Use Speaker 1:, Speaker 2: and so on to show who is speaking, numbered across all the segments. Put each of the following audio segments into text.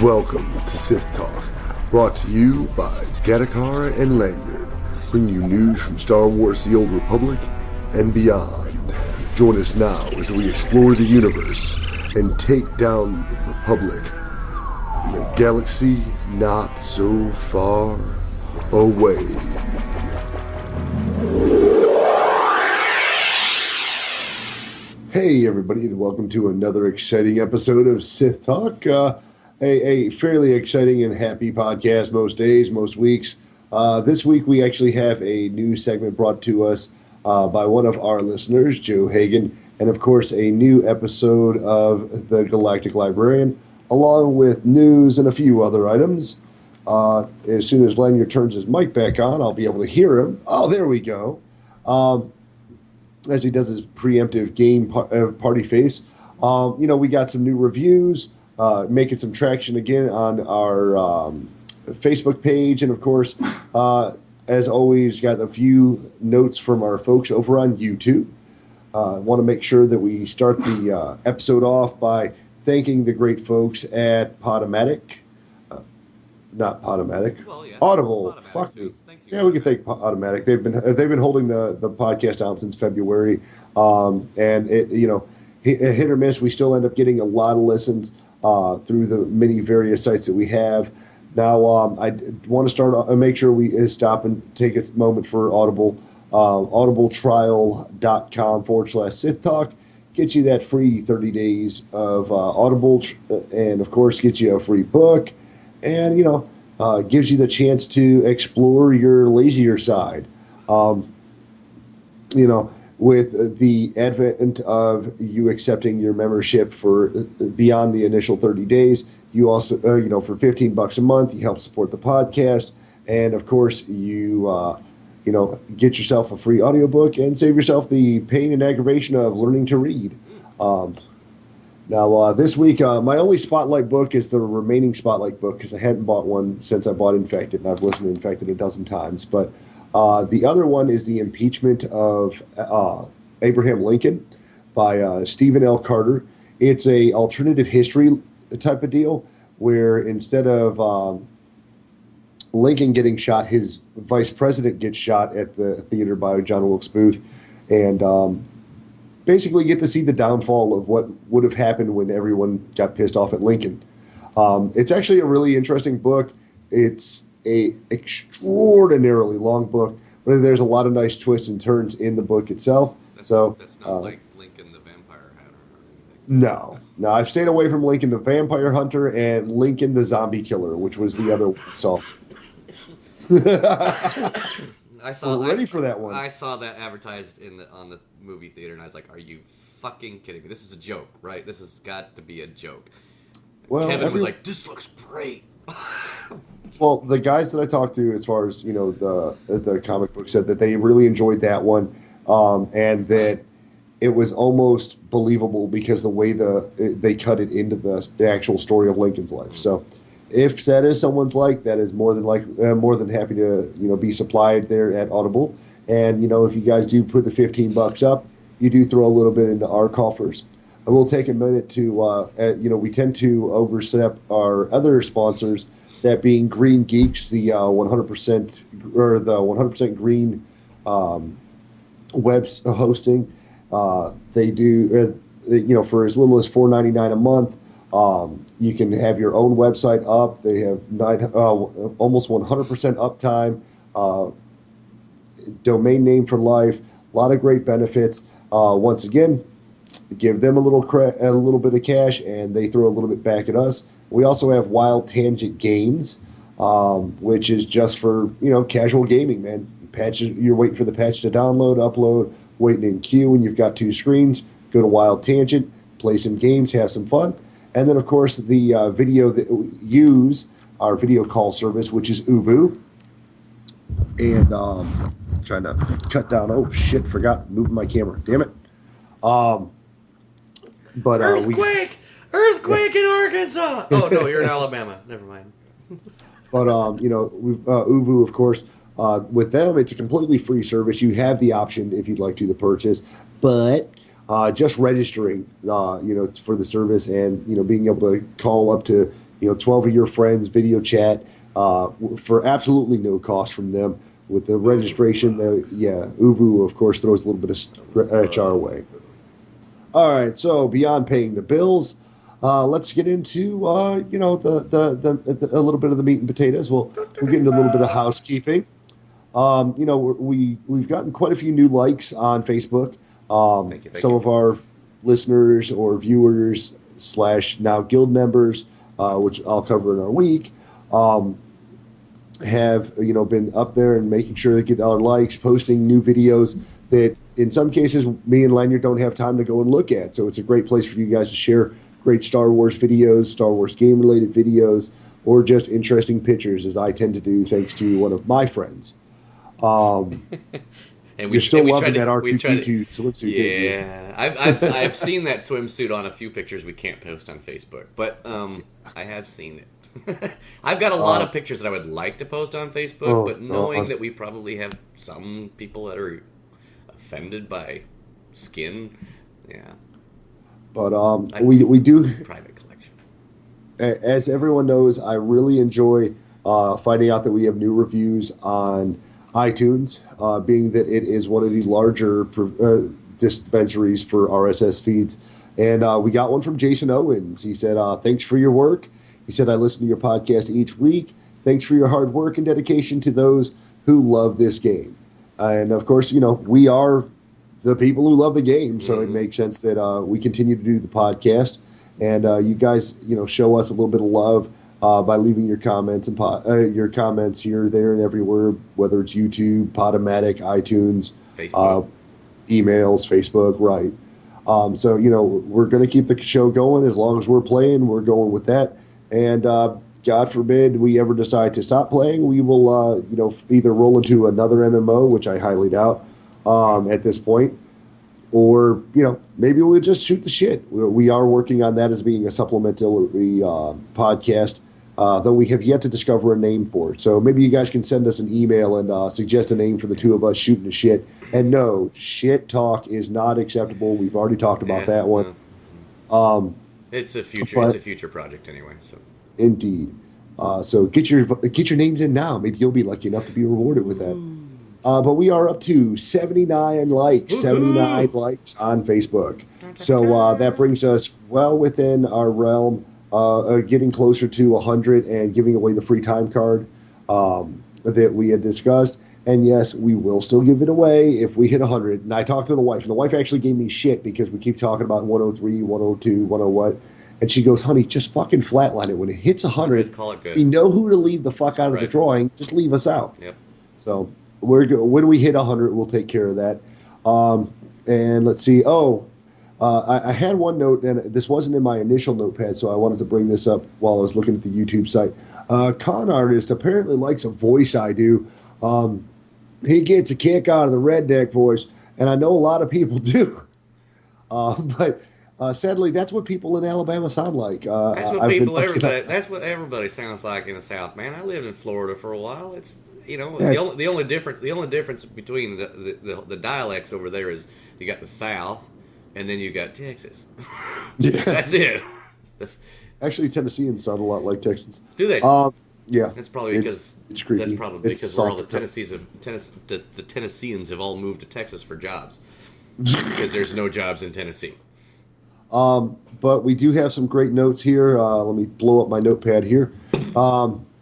Speaker 1: Welcome to Sith Talk, brought to you by Gattacara and Lanyard, bringing you news from Star Wars The Old Republic and beyond. Join us now as we explore the universe and take down the Republic in a galaxy not so far away. Hey everybody, and welcome to another exciting episode of Sith Talk. A fairly exciting and happy podcast most days, most weeks. This week we actually have a new segment brought to us by one of our listeners, Joe Hagan, and of course a new episode of the Galactic Librarian, along with news and a few other items. As soon as Lanyard turns his mic back on, I'll be able to hear him. Oh, there we go. As he does his preemptive game party face. We got some new reviews, making some traction again on our Facebook page. And, of course, as always, got a few notes from our folks over on YouTube. I want to make sure that we start the episode off by thanking the great folks at Podomatic. Not Podomatic.
Speaker 2: Well, yeah.
Speaker 1: Audible.
Speaker 2: Podomatic
Speaker 1: Fuck
Speaker 2: too.
Speaker 1: me.
Speaker 2: Thank you.
Speaker 1: Yeah, we can thank Automatic. They've been holding the podcast down since February, and it hit or miss. We still end up getting a lot of listens through the many various sites that we have. Now, I want to start make sure we stop and take a moment for Audible. Audibletrial.com/Sith Talk gets you that free 30 days of Audible, and of course gets you a free book, and gives you the chance to explore your lazier side. With the advent of you accepting your membership for beyond the initial 30 days, you also, for $15 a month, you help support the podcast. And of course, you get yourself a free audiobook and save yourself the pain and aggravation of learning to read. Now, this week, my only Spotlight book is the remaining Spotlight book because I hadn't bought one since I bought Infected, and I've listened to Infected a dozen times. But the other one is The Impeachment of Abraham Lincoln by Stephen L. Carter. It's a alternative history type of deal where instead of Lincoln getting shot, his vice president gets shot at the theater by John Wilkes Booth, and basically get to see the downfall of what would have happened when everyone got pissed off at Lincoln. It's actually a really interesting book. It's a extraordinarily long book, but there's a lot of nice twists and turns in the book itself.
Speaker 2: That's not like Lincoln the Vampire Hunter or anything.
Speaker 1: No, I've stayed away from Lincoln the Vampire Hunter and Lincoln the Zombie Killer, which was the other one. So we're ready for that one.
Speaker 2: I saw that advertised on the movie theater, and I was like, "Are you fucking kidding me? This is a joke, right? This has got to be a joke."
Speaker 1: Well,
Speaker 2: Kevin was like, "This looks great."
Speaker 1: Well, the guys that I talked to, as far as the comic book, said that they really enjoyed that one, and that it was almost believable because the way they cut it into the actual story of Lincoln's life. So, if that is someone's like, that is more than happy to be supplied there at Audible. And if you guys do put the $15 up, you do throw a little bit into our coffers. I will take a minute to we tend to overstep our other sponsors, that being Green Geeks, the 100% or the 100% Green web hosting. They do for as little as $4.99 a month. You can have your own website up. They have almost 100% uptime, domain name for life, a lot of great benefits. Once again, give them a little bit of cash, and they throw a little bit back at us. We also have Wild Tangent Games, which is just for casual gaming, man. Patches, you're waiting for the patch to download, upload, waiting in queue, and you've got two screens. Go to Wild Tangent, play some games, have some fun. And then, of course, the video that we use, our video call service, which is Uvu. And trying to cut down. Oh, shit, forgot moving my camera. Damn it. But
Speaker 2: Earthquake in Arkansas. Oh, no, you're in Alabama. Never mind.
Speaker 1: But, we've Uvu, of course. With them, it's a completely free service. You have the option, if you'd like to purchase. But just registering, for the service, and being able to call up to 12 of your friends, video chat for absolutely no cost from them. With the registration, Uvu of course throws a little bit of scratch our way. All right, so beyond paying the bills, let's get into the a little bit of the meat and potatoes. We'll get into a little bit of housekeeping. We've gotten quite a few new likes on Facebook.
Speaker 2: Thank
Speaker 1: Some
Speaker 2: you.
Speaker 1: of our listeners or viewers / now guild members, which I'll cover in our week, have been up there and making sure they get our likes, posting new videos that in some cases me and Lanyard don't have time to go and look at. So it's a great place for you guys to share great Star Wars videos, Star Wars game related videos, or just interesting pictures, as I tend to do thanks to one of my friends.
Speaker 2: And
Speaker 1: you're still loving that R2D2 swimsuit, didn't you?
Speaker 2: Yeah, I've seen that swimsuit on a few pictures we can't post on Facebook, but I have seen it. I've got a lot of pictures that I would like to post on Facebook, but knowing that we probably have some people that are offended by skin, yeah.
Speaker 1: But we do
Speaker 2: private collection.
Speaker 1: As everyone knows, I really enjoy finding out that we have new reviews on iTunes, being that it is one of the larger dispensaries for RSS feeds. And we got one from Jason Owens. He said, thanks for your work. He said, I listen to your podcast each week. Thanks for your hard work and dedication to those who love this game. And of course, we are the people who love the game. So it makes sense that we continue to do the podcast. And you guys, show us a little bit of love by leaving your comments and your comments here, there, and everywhere, whether it's YouTube, Podomatic, iTunes, emails, Facebook, right. So, we're going to keep the show going. As long as we're playing, we're going with that. And God forbid we ever decide to stop playing, we will, either roll into another MMO, which I highly doubt at this point, or, maybe we'll just shoot the shit. We are working on that as being a supplementary podcast, though we have yet to discover a name for it. So maybe you guys can send us an email and suggest a name for the two of us shooting the shit. And no, shit talk is not acceptable. We've already talked about that one.
Speaker 2: It's a future project anyway. So
Speaker 1: indeed. So get your names in now. Maybe you'll be lucky enough to be rewarded with that. But we are up to 79 likes, Woo-hoo! 79 likes on Facebook. So that brings us well within our realm, getting closer to 100 and giving away the free time card that we had discussed. And yes, we will still give it away if we hit 100. And I talked to the wife, and the wife actually gave me shit because we keep talking about 103, 102, 100 what. And she goes, honey, just fucking flatline it. When it hits 100,
Speaker 2: call it good.
Speaker 1: We know who to leave the fuck out of the drawing. Just leave us out.
Speaker 2: Yep.
Speaker 1: So when we hit 100, we'll take care of that. And let's see. I had one note, and this wasn't in my initial notepad, so I wanted to bring this up while I was looking at the YouTube site. Con Artist apparently likes a voice I do. He gets a kick out of the redneck voice, and I know a lot of people do. But sadly, that's what people in Alabama sound like.
Speaker 2: That's what everybody sounds like in the South, man. I lived in Florida for a while. It's the only difference between the dialects over there is you got the South, and then you got Texas.
Speaker 1: Yeah.
Speaker 2: That's it.
Speaker 1: Actually, Tennesseans sound a lot like Texans.
Speaker 2: Do they?
Speaker 1: Yeah.
Speaker 2: That's probably because where all the Tennesseans have all moved to Texas for jobs. Because there's no jobs in Tennessee.
Speaker 1: But we do have some great notes here. Let me blow up my notepad here.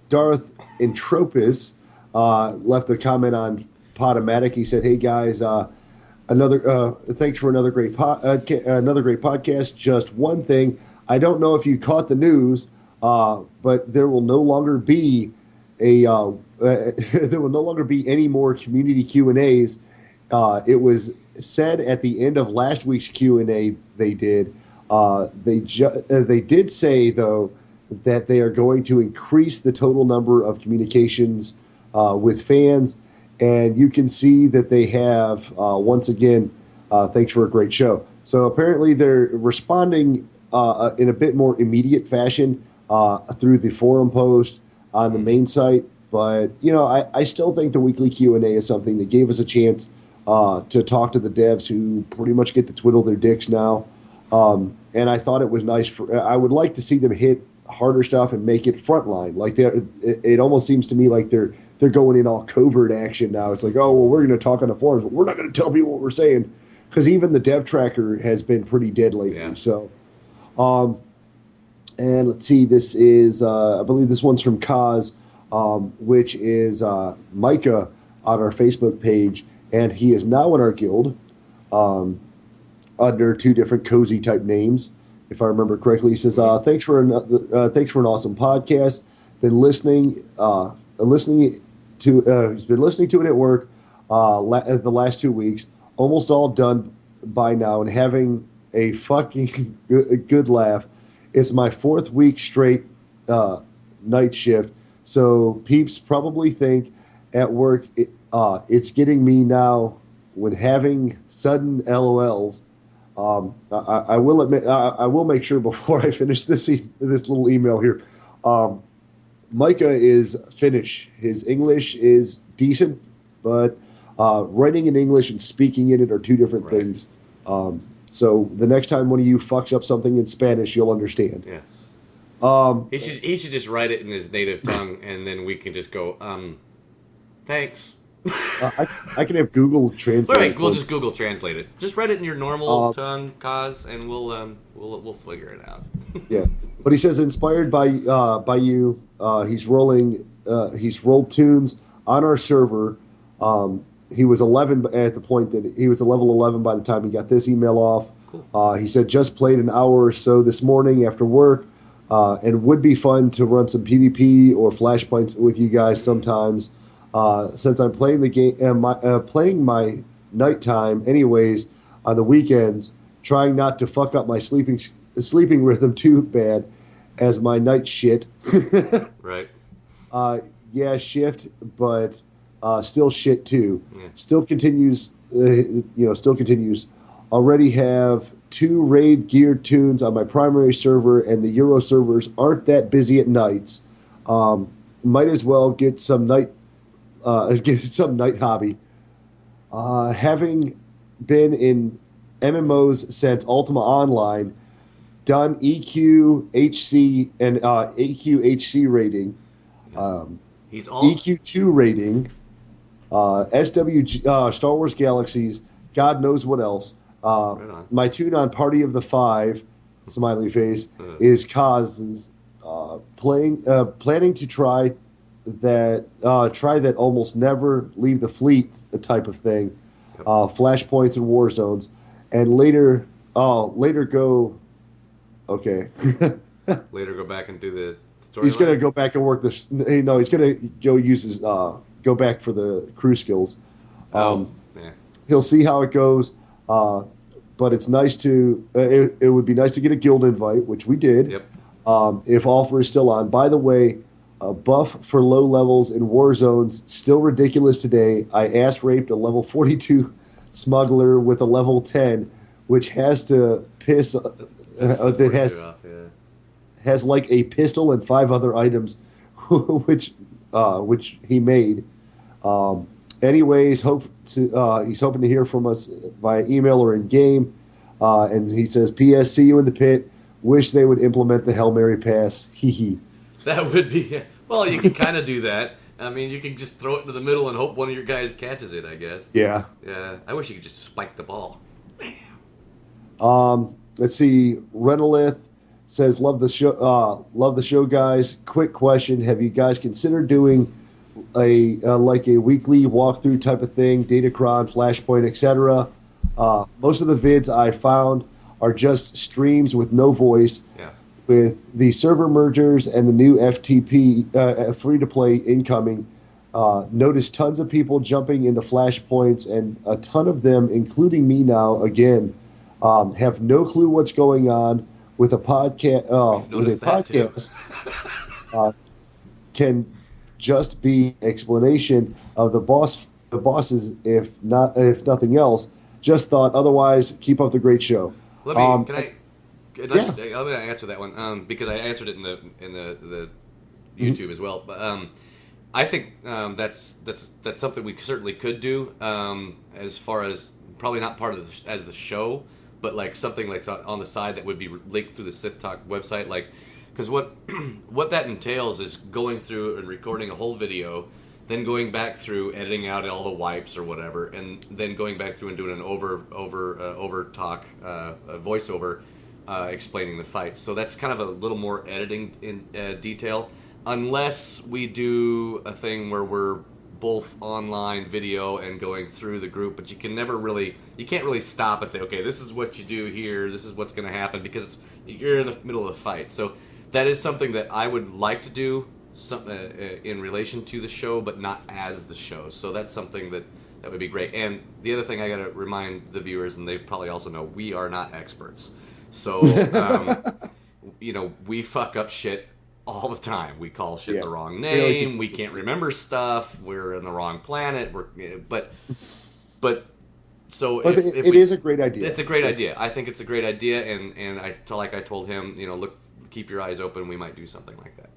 Speaker 1: Darth Entropis left a comment on Podomatic. He said, "Hey guys, thanks for another great podcast. Just one thing, I don't know if you caught the news, but there will no longer be any more community Q&As. It was said at the end of last week's Q&A they did. They did say though that they are going to increase the total number of communications with fans." And you can see that they have, once again, thanks for a great show. So apparently they're responding in a bit more immediate fashion through the forum post on the main site. But, I still think the weekly Q&A is something that gave us a chance to talk to the devs who pretty much get to twiddle their dicks now. And I thought it was nice. I would like to see them hit harder stuff and make it frontline. Like it almost seems to me like they're going in all covert action now. It's like, oh well, we're going to talk on the forums, but we're not going to tell people what we're saying, because even the dev tracker has been pretty dead lately. Yeah. So, and let's see, this is I believe this one's from Kaz, which is Micah on our Facebook page, and he is now in our guild under two different cozy type names, if I remember correctly. He says, thanks for an awesome podcast. Been listening to he's been listening to it at work the last 2 weeks, almost all done by now, and having a fucking good laugh. It's my 4th week straight night shift, so peeps probably think at work it's getting me now when having sudden LOLs. I will admit, I will make sure before I finish this little email here. Micah is Finnish. His English is decent, but writing in English and speaking in it are two different things. So the next time one of you fucks up something in Spanish, you'll understand.
Speaker 2: Yeah. He should just write it in his native tongue, and then we can just go, thanks.
Speaker 1: I can have Google translate.
Speaker 2: All right, we'll just Google translate it. Just write it in your normal tongue, Kaz, and we'll figure it out.
Speaker 1: Yeah, but he says inspired by you. He's rolled tunes on our server. He was 11 at the point that he was a level 11 by the time he got this email off. Cool. He said just played an hour or so this morning after work, and would be fun to run some PvP or flashpoints with you guys sometimes. Since I'm playing the game, playing my nighttime anyways on the weekends, trying not to fuck up my sleeping rhythm too bad as my night shit.
Speaker 2: Right.
Speaker 1: Yeah, shift, but still shit too.
Speaker 2: Yeah.
Speaker 1: Still continues. Still continues. Already have 2 raid geared tunes on my primary server, and the Euro servers aren't that busy at nights. Might as well get some night hobby. Having been in MMOs since Ultima Online, done EQ, HC, and AQ, HC rating.
Speaker 2: He's all
Speaker 1: EQ2 rating, SW, Star Wars Galaxies, God knows what else.
Speaker 2: Right
Speaker 1: my tune on Party of the Five, smiley face, is Kaz's planning to try that almost never leave the fleet type of thing. Yep. Flashpoints and war zones, and later go. Okay.
Speaker 2: Later go back and do the story.
Speaker 1: He's gonna go back and work this. No, he's gonna go use his go back for the crew skills.
Speaker 2: Yeah.
Speaker 1: He'll see how it goes. But it's nice to. It would be nice to get a guild invite, which we did.
Speaker 2: Yep.
Speaker 1: If offer is still on. By the way, buff for low levels in war zones still ridiculous today. I ass raped a level 42 smuggler with a level 10, which has to piss. Has like a pistol and 5 other items, which he made. Anyways, he's hoping to hear from us via email or in game. And he says, "P.S. See you in the pit. Wish they would implement the Hail Mary pass." Hee hee.
Speaker 2: That would be well. You can kind of do that. I mean, you can just throw it into the middle and hope one of your guys catches it. I guess.
Speaker 1: Yeah.
Speaker 2: Yeah. I wish you could just spike the ball.
Speaker 1: Let's see. Renalith says, "Love the show. Love the show, guys. Quick question: have you guys considered doing a weekly walkthrough type of thing, Datacron, Flashpoint, etc.? Most of the vids I found are just streams with no voice.
Speaker 2: Yeah.
Speaker 1: With the server mergers and the new FTP free-to-play incoming, noticed tons of people jumping into Flashpoints, and a ton of them, including me now, again, have no clue what's going on with a podcast. Can just be explanation of the bosses, if nothing else. Just thought. Otherwise, keep up the great show."
Speaker 2: Let me. I'm gonna answer that one because I answered it in the YouTube as well. But I think that's something we certainly could do. As far as probably not part of as the show, but like something like on the side that would be linked through the Sith Talk website, like because what what that entails is going through and recording a whole video, then going back through editing out all the wipes or whatever, and then going back through and doing an over talk voiceover explaining the fights. So that's kind of a little more editing in detail. Unless we do a thing where we're both online video and going through the group, but you can't really stop and say, okay, this is what you do here, this is what's going to happen, because you're in the middle of the fight. So that is something that I would like to do in relation to the show, but not as the show. So that's something that would be great. And the other thing I got to remind the viewers, and they probably also know, we are not experts. So, we fuck up shit all the time. We call shit the wrong name. We can't remember stuff. We're in the wrong planet. But it is a great idea. It's a great idea. I think it's a great idea, and I told him, look, keep your eyes open. We might do something like that.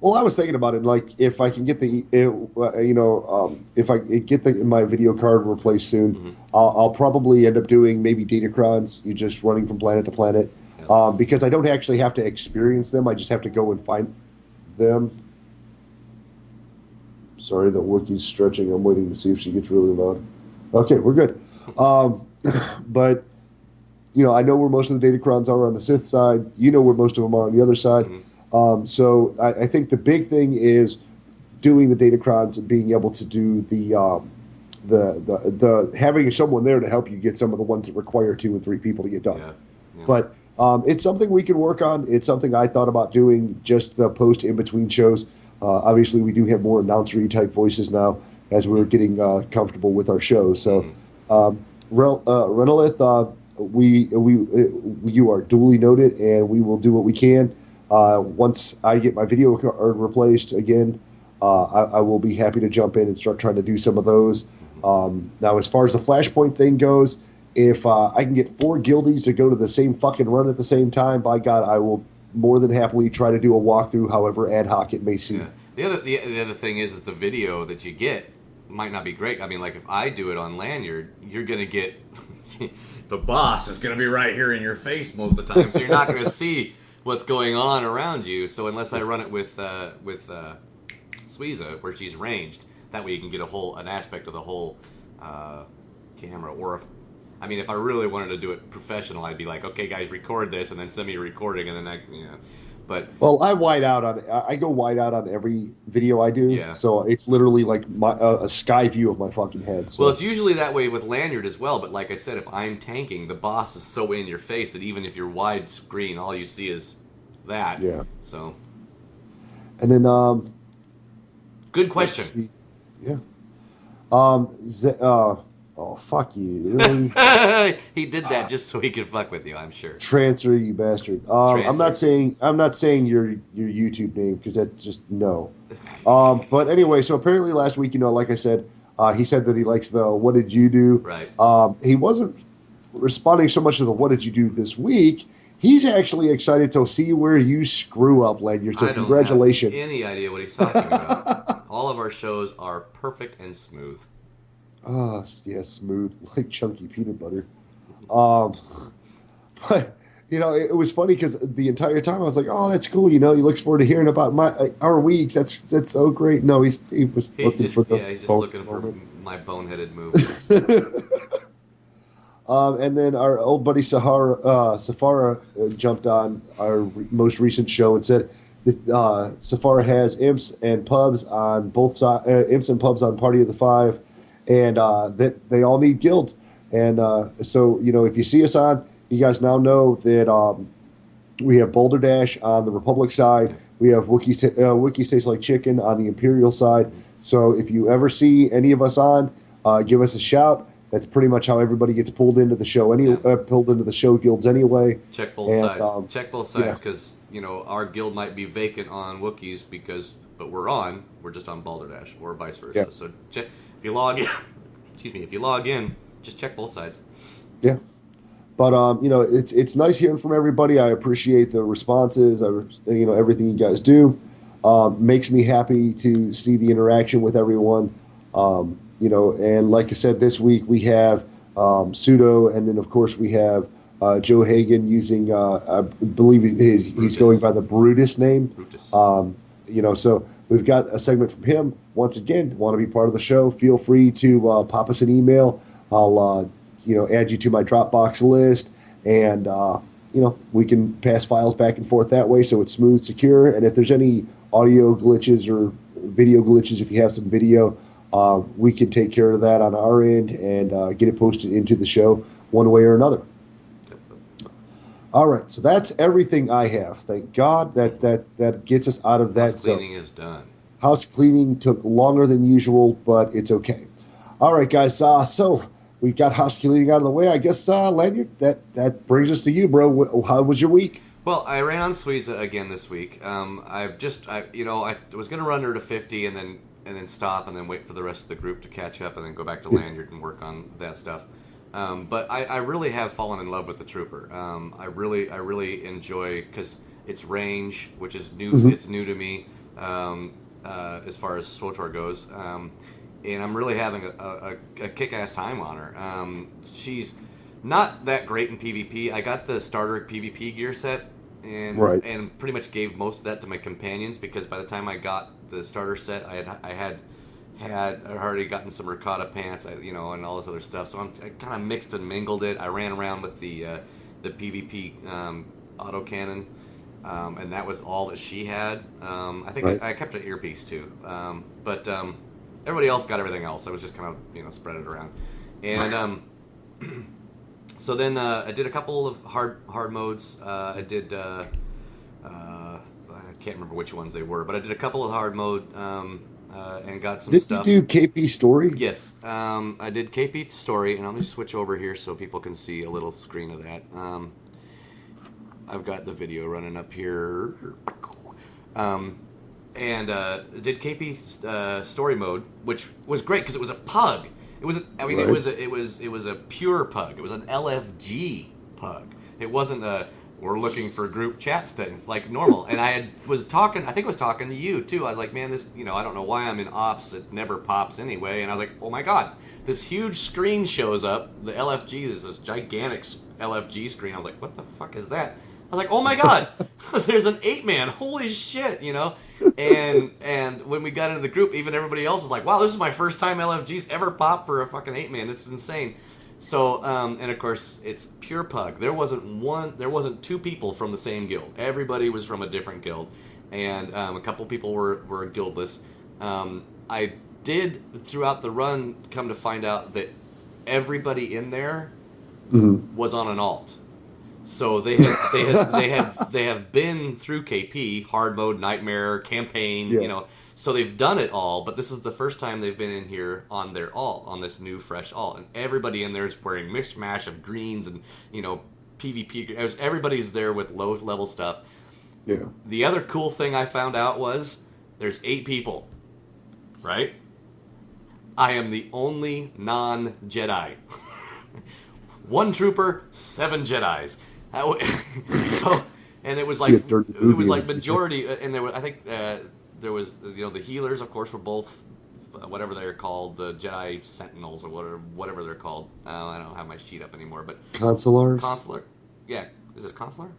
Speaker 1: Well, I was thinking about it. Like, if I can get if I get my video card replaced soon, mm-hmm. I'll probably end up doing maybe datacrons. You just running from planet to planet. Because I don't actually have to experience them. I just have to go and find them. Sorry, the Wookiee's stretching. I'm waiting to see if she gets really loud. Okay, we're good. But, I know where most of the datacrons are on the Sith side. You know where most of them are on the other side. Mm-hmm. So I think the big thing is doing the datacrons and being able to do the having someone there to help you get some of the ones that require 2 and 3 people to get done. Yeah. But it's something we can work on. It's something I thought about doing, just the post in between shows. Obviously, we do have more announcery type voices now as we're getting comfortable with our shows. So, Renelith, you are duly noted, and we will do what we can. Once I get my video card replaced again, I will be happy to jump in and start trying to do some of those. Now, as far as the Flashpoint thing goes, if I can get 4 guildies to go to the same fucking run at the same time, by God, I will more than happily try to do a walkthrough, however ad hoc it may seem.
Speaker 2: Yeah. The other thing is the video that you get might not be great. I mean, like, if I do it on Lanyard, you're going to get... the boss is going to be right here in your face most of the time, so you're not going to see what's going on around you. So unless I run it with Suiza, where she's ranged, that way you can get an aspect of the whole camera. Or if I really wanted to do it professional, I'd be like, okay, guys, record this, and then send me a recording, and then But
Speaker 1: I wide out on it. I go wide out on every video I do. Yeah. So it's literally like a sky view of my fucking head. So.
Speaker 2: Well, it's usually that way with Lanyard as well. But like I said, if I'm tanking, the boss is so in your face that even if you're widescreen, all you see is that. Yeah. So.
Speaker 1: And then.
Speaker 2: Good question.
Speaker 1: Yeah. Oh, fuck you. Really?
Speaker 2: He did that just so he could fuck with you, I'm sure.
Speaker 1: Transfer, you bastard. I'm not saying your YouTube name, because that's just no. But anyway, so apparently last week, like I said, he said that he likes the what did you do?
Speaker 2: Right.
Speaker 1: He wasn't responding so much to the what did you do this week. He's actually excited to see where you screw up, Lanyard. So congratulations.
Speaker 2: I don't have any idea what he's talking about. All of our shows are perfect and smooth.
Speaker 1: Oh, yeah, smooth, like chunky peanut butter. But, it was funny because the entire time I was like, oh, that's cool. He looks forward to hearing about our weeks. That's so great. No, he's just looking for
Speaker 2: my boneheaded move.
Speaker 1: And then our old buddy Safara jumped on our most recent show and said that Safara has imps and pubs on both sides, imps and pubs on Party of the Five. And that they all need guilds. And so, if you see us on, you guys now know that we have Boulder Dash on the Republic side. We have Wookiees Taste Like Chicken on the Imperial side. So if you ever see any of us on, give us a shout. That's pretty much how everybody gets pulled into the show. Pulled into the show guilds anyway.
Speaker 2: Check both sides. Check both sides because our guild might be vacant on Wookiees but we're just on Balderdash or vice versa. Yeah. So check. If you log in, just check both sides.
Speaker 1: Yeah. But, it's nice hearing from everybody. I appreciate the responses, everything you guys do. Makes me happy to see the interaction with everyone. And like I said, this week we have Sudo, and then of course we have Joe Hagan using, I believe he's going by the Bru'tis name.
Speaker 2: Bru'tis.
Speaker 1: So we've got a segment from him. Once again, want to be part of the show? Feel free to pop us an email. I'll add you to my Dropbox list, and we can pass files back and forth that way, so it's smooth, secure. And if there's any audio glitches or video glitches, if you have some video, we can take care of that on our end and get it posted into the show one way or another. All right, so that's everything I have. Thank God that gets us out of that zone.
Speaker 2: House cleaning is done.
Speaker 1: House cleaning took longer than usual, but it's okay. All right, guys. So we've got house cleaning out of the way. I guess, Lanyard, that brings us to you, bro. How was your week?
Speaker 2: Well, I ran on Suiza again this week. I was going to run her to 50 and then stop and then wait for the rest of the group to catch up and then go back to Lanyard and work on that stuff. But I really have fallen in love with the Trooper. I really enjoy, because it's range, which is new. Mm-hmm. It's new to me as far as SWTOR goes, and I'm really having a kick-ass time on her. She's not that great in PvP. I got the starter PvP gear set and pretty much gave most of that to my companions, because by the time I got the starter set, I had already gotten some ricotta pants, and all this other stuff. So I kind of mixed and mingled it. I ran around with the PvP autocannon, and that was all that she had. I think I kept an earpiece too, but everybody else got everything else. I was just kind of spread it around, and so then I did a couple of hard modes. I did I can't remember which ones they were, but I did a couple of hard mode. And got some stuff.
Speaker 1: Did you do KP Story?
Speaker 2: Yes, I did KP Story, and let me switch over here so people can see a little screen of that. I've got the video running up here, and did KP Story mode, which was great because it was a pug. It was, it was a pure pug. It was an LFG pug. It wasn't a we're looking for group chat stuff like normal. And I was talking to you too. I was like, man, this, I don't know why I'm in ops. It never pops anyway. And I was like, oh my God, this huge screen shows up. The LFG is this gigantic LFG screen. I was like, what the fuck is that? I was like, oh my God, there's an 8-man. Holy shit, And when we got into the group, even everybody else was like, wow, this is my first time LFG's ever popped for a fucking 8-man. It's insane. So, and of course, it's pure pug. There wasn't two people from the same guild. Everybody was from a different guild, and a couple people were guildless. I did throughout the run come to find out that everybody in there was on an alt. So they have been through KP, hard mode, nightmare, campaign, So they've done it all, but this is the first time they've been in here on their alt, on this new fresh alt. And everybody in there is wearing mishmash of greens and, PvP. Everybody's there with low level stuff.
Speaker 1: Yeah.
Speaker 2: The other cool thing I found out was there's 8 people, right? I am the only non-Jedi. 1 trooper, 7 Jedis. So, and it was like majority, and there was, I think, there was, the healers, of course, were both, whatever they're called, the Jedi Sentinels or whatever they're called. I don't have my sheet up anymore, but Consular. Yeah, is it Consular?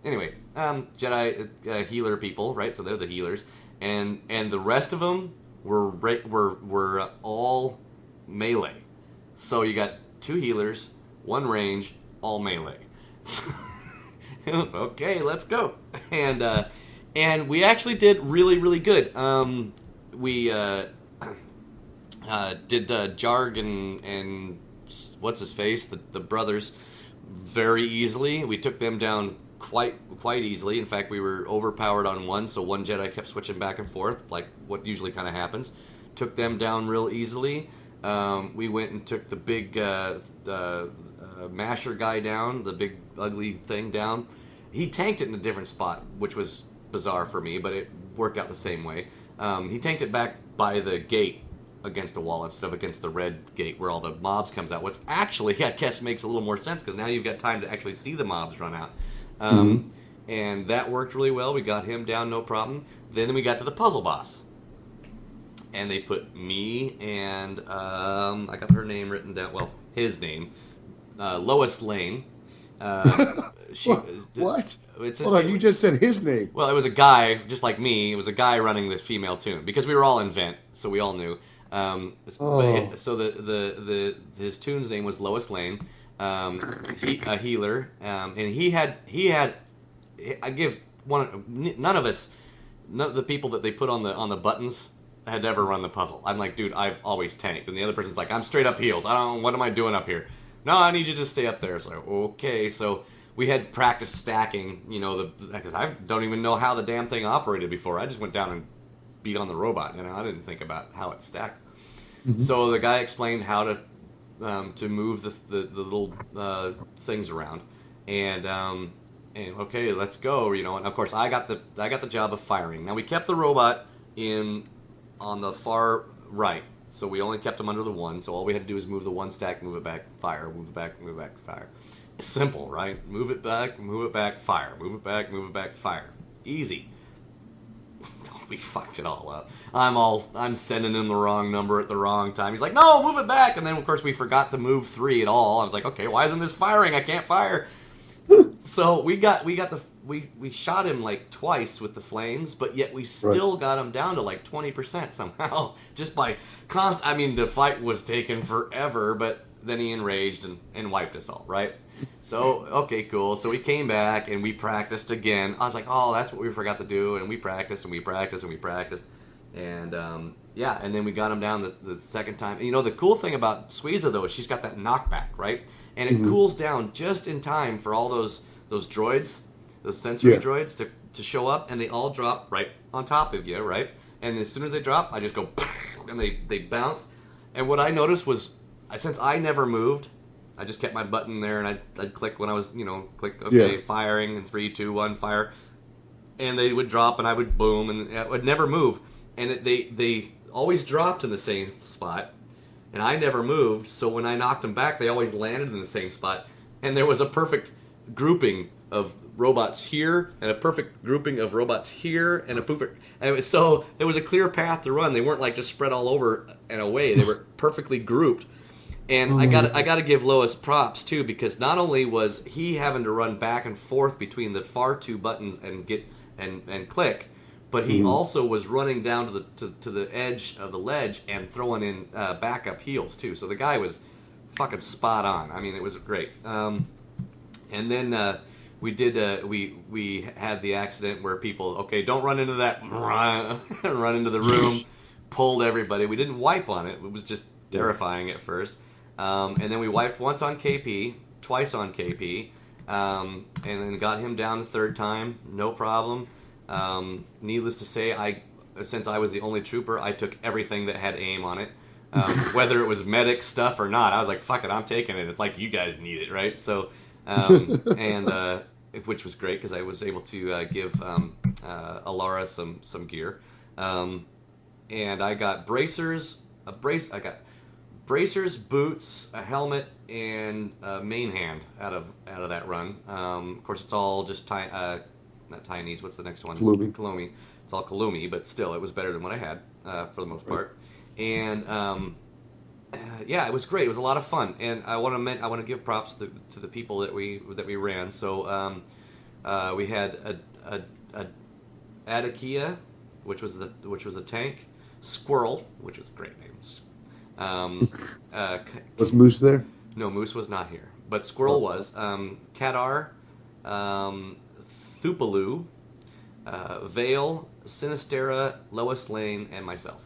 Speaker 2: Anyway, Jedi healer people, right? So they're the healers, and the rest of them were all melee. So you got 2 healers, 1 range, all melee. Okay, let's go. And we actually did really, really good. We did Jarg and what's his face, the brothers, very easily. We took them down quite easily. In fact, we were overpowered on 1, so 1 Jedi kept switching back and forth, like what usually kind of happens. Took them down real easily. We went and took the big masher guy down, the big ugly thing down. He tanked it in a different spot, which was bizarre for me, but it worked out the same way. He tanked it back by the gate against a wall instead of against the red gate where all the mobs comes out, which actually, I guess, makes a little more sense because now you've got time to actually see the mobs run out. and that worked really well. We got him down, no problem. Then we got to the puzzle boss, and they put me and I got her name written down. Well, his name, Lois Lane.
Speaker 1: What? Hold on, you just said his name.
Speaker 2: Well, it was a guy, just like me. It was a guy running the female toon because we were all in Vent, so we all knew. So his toon's name was Lois Lane, a healer, and he had. I give none of the people that they put on the buttons had ever run the puzzle. I'm like, dude, I've always tanked, and the other person's like, I'm straight up heals. What am I doing up here? No, I need you to stay up there. So okay, so we had practice stacking, because I don't even know how the damn thing operated before. I just went down and beat on the robot. I didn't think about how it stacked. Mm-hmm. So the guy explained how to move the little things around, and okay, let's go. And of course I got the job of firing. Now we kept the robot on the far right. So we only kept him under the one, so all we had to do was move the one stack, move it back, fire, move it back, fire. Simple, right? Move it back, fire. Move it back, fire. Easy. We fucked it all up. I'm sending him the wrong number at the wrong time. He's like, no, move it back. And then, of course, we forgot to move 3 at all. I was like, okay, why isn't this firing? I can't fire. So we shot him like twice with the flames, but yet we still got him down to like 20% somehow. Just by the fight was taking forever, but then he enraged and wiped us all, right? So, okay, cool. So we came back and we practiced again. I was like, oh, that's what we forgot to do. And we practiced and we practiced and we practiced. And and then we got him down the second time. And, the cool thing about Suiza, though, is she's got that knockback, right? And it cools down just in time for all those droids, those sensory droids to show up, and they all drop right on top of you, right? And as soon as they drop, I just go, and they bounce. And what I noticed was, since I never moved, I just kept my button there, and I'd click when I was, click, okay, firing, and 3, 2, 1, fire. And they would drop, and I would boom, and it would never move. And they always dropped in the same spot, and I never moved, so when I knocked them back, they always landed in the same spot. And there was a perfect grouping of robots here, and a perfect grouping of robots here, and so there was a clear path to run. They weren't like just spread all over and away. They were perfectly grouped. And I got to give Lois props too, because not only was he having to run back and forth between the far two buttons and get and click, but he also was running down to the edge of the ledge and throwing in backup heals too. So the guy was fucking spot on. I mean, it was great. And then we had the accident where people, okay, don't run into that, run into the room, pulled everybody. We didn't wipe on it. It was just terrifying at first. And then we wiped once on KP, twice on KP, and then got him down the third time, no problem. Needless to say, since I was the only trooper, I took everything that had aim on it. Whether it was medic stuff or not, I was like, fuck it, I'm taking it. It's like, you guys need it, right? So, which was great, because I was able to give Alara some gear. And I got bracers, boots, a helmet, and a main hand out of that run. Of course, it's all just not Tinys. What's the next one? Kalumi. It's all Kalumi, but still, it was better than what I had for the most part. And it was great. It was a lot of fun, and I want to give props to the people that we ran. So we had a Adakia, which was a tank, Squirrel, which was a great name.
Speaker 1: Was Moose there?
Speaker 2: No, Moose was not here, but Squirrel was. Kadar, Thupaloo, Vale, Sinistera, Lois Lane, and myself.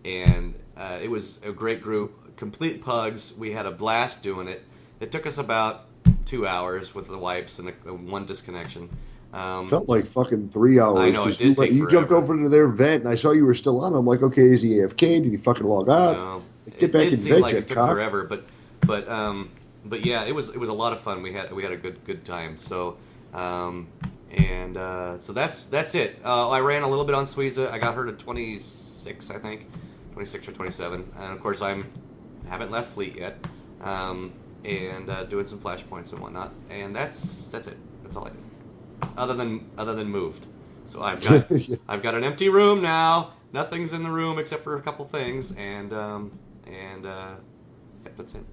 Speaker 2: And it was a great group, complete pugs. We had a blast doing it. It took us about 2 hours with the wipes and one disconnection.
Speaker 1: Felt like fucking 3 hours.
Speaker 2: I know, it did take
Speaker 1: You
Speaker 2: forever.
Speaker 1: jumped over to their vent, and I saw you were still on. I'm like, okay, is he AFK? Did he fucking log out?
Speaker 2: No.
Speaker 1: Get back in vent,
Speaker 2: like
Speaker 1: you
Speaker 2: it took
Speaker 1: cock.
Speaker 2: forever, but yeah, it was a lot of fun. We had a good time. So so that's it. I ran a little bit on Suiza. I got her to 26, I think, 26 or 27, and of course haven't left fleet yet, and doing some flashpoints and whatnot. And that's it. That's all I did. other than moved. So I've got
Speaker 1: Yeah.
Speaker 2: I've got an empty room now. Nothing's in the room except for a couple things, and that's it.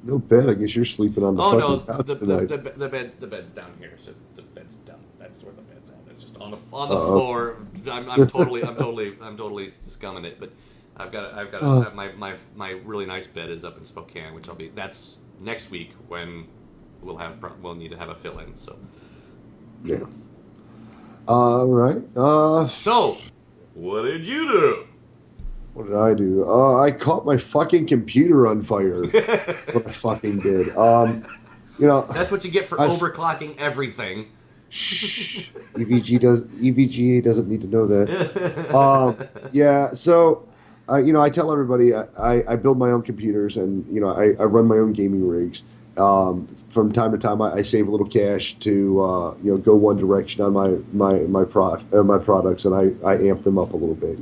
Speaker 1: No bed. I guess you're sleeping on the fucking couch tonight.
Speaker 2: The bed's down here, so the bed's down. That's where the bed's at. It's just on the floor. I'm totally scumming it, but I've got my really nice bed is up in Spokane, that's next week when we'll need to have a fill in. So
Speaker 1: yeah. All right.
Speaker 2: So what did you do?
Speaker 1: What did I do? I caught my fucking computer on fire. That's what I fucking did.
Speaker 2: That's what you get for overclocking everything.
Speaker 1: EVGA doesn't need to know that. Yeah. So, I tell everybody I build my own computers and I run my own gaming rigs. From time to time, I save a little cash to go one direction on my products, and I amp them up a little bit.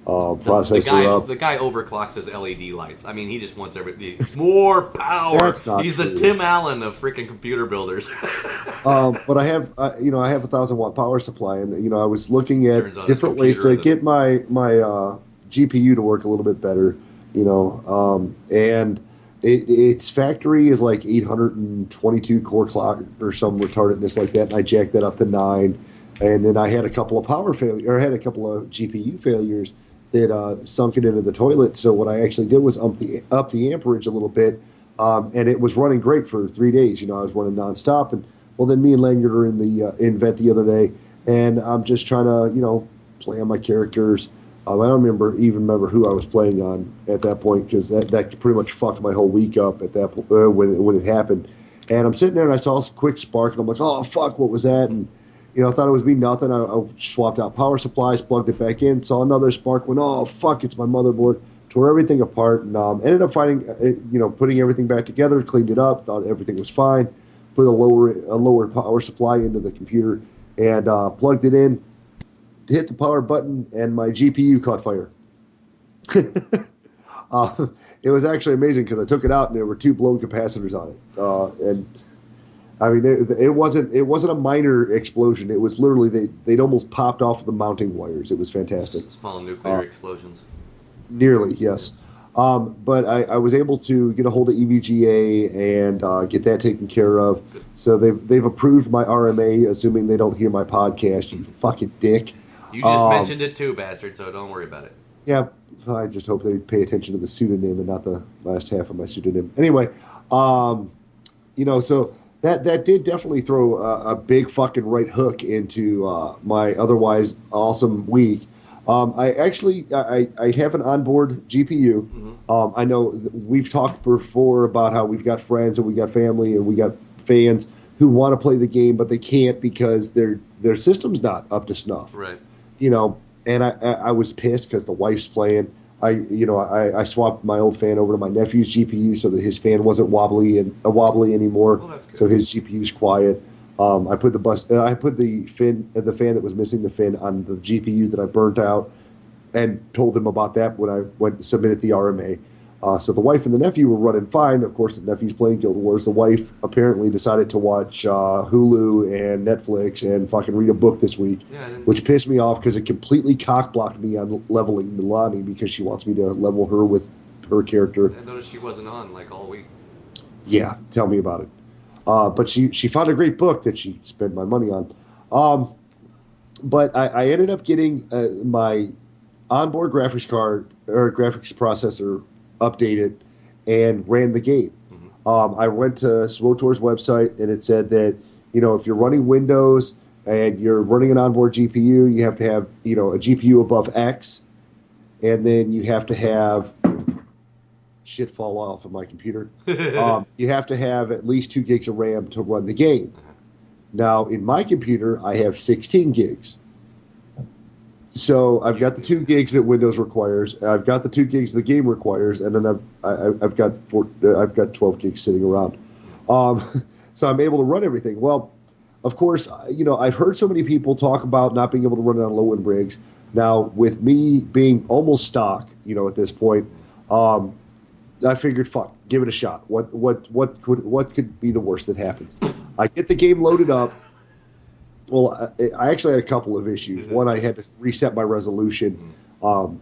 Speaker 1: Processor up.
Speaker 2: The guy overclocks his LED lights. I mean, he just wants more power.
Speaker 1: That's not
Speaker 2: He's
Speaker 1: true.
Speaker 2: the Tim Allen of freaking computer builders.
Speaker 1: But I have a 1,000-watt power supply, and I was looking at different ways to get my GPU to work a little bit better. And its factory is like 822 core clock or some retardedness like that, and I jacked that up to 9. And then I had a couple of GPU failures that sunk it into the toilet. So what I actually did was up the amperage a little bit, and it was running great for 3 days. I was running nonstop. And then me and Lanyard are in the event the other day, and I'm just trying to play on my characters. I don't even remember who I was playing on at that point, because that pretty much fucked my whole week up at that point when it happened. And I'm sitting there and I saw a quick spark, and I'm like, oh fuck, what was that? And I thought it was me nothing. I swapped out power supplies, plugged it back in, saw another spark, went, oh, fuck, it's my motherboard. Tore everything apart, and ended up putting everything back together, cleaned it up, thought everything was fine, put a lower power supply into the computer, and plugged it in, hit the power button, and my GPU caught fire. It was actually amazing because I took it out, and there were 2 blown capacitors on it. And I mean, it wasn't a minor explosion. It was literally they'd almost popped off the mounting wires. It was fantastic.
Speaker 2: Small nuclear explosions.
Speaker 1: Nearly, yes. But I was able to get a hold of EVGA and get that taken care of. So they've approved my RMA, assuming they don't hear my podcast. You fucking dick.
Speaker 2: You just mentioned it too, bastard. So don't worry about it.
Speaker 1: Yeah, I just hope they pay attention to the pseudonym and not the last half of my pseudonym. Anyway, so. That did definitely throw a big fucking right hook into my otherwise awesome week. I have an onboard GPU. Mm-hmm. I know we've talked before about how we've got friends and we got family and we got fans who want to play the game, but they can't because their system's not up to snuff.
Speaker 2: Right.
Speaker 1: And I was pissed because the wife's playing. I swapped my old fan over to my nephew's GPU so that his fan wasn't wobbly anymore.
Speaker 2: Oh,
Speaker 1: so his GPU's quiet. I put the fan that was missing the fin on the GPU that I burnt out, and told them about that when I went and submitted the RMA. So the wife and the nephew were running fine. Of course, the nephew's playing Guild Wars. The wife apparently decided to watch Hulu and Netflix and fucking read a book this week, which pissed me off because it completely cock-blocked me on leveling Milani because she wants me to level her with her character.
Speaker 2: I noticed she wasn't on like all week.
Speaker 1: Yeah, tell me about it. But she found a great book that she spent my money on. But I ended up getting my onboard graphics card or graphics processor updated and ran the game. Mm-hmm. I went to SWOTOR's website and it said that if you're running Windows and you're running an onboard GPU, you have to have a GPU above X, and then you have to have shit fall off of my computer. You have to have at least 2 gigs of RAM to run the game. Now in my computer I have 16 gigs. So I've got the 2 gigs that Windows requires, and I've got the 2 gigs the game requires, and then I've got 12 gigs sitting around. So I'm able to run everything. Well, of course, I've heard so many people talk about not being able to run it on low-end rigs. Now, with me being almost stock, at this point, I figured, fuck, give it a shot. What could be the worst that happens? I get the game loaded up, Well, I actually had a couple of issues.
Speaker 2: Mm-hmm.
Speaker 1: One, I had to reset my resolution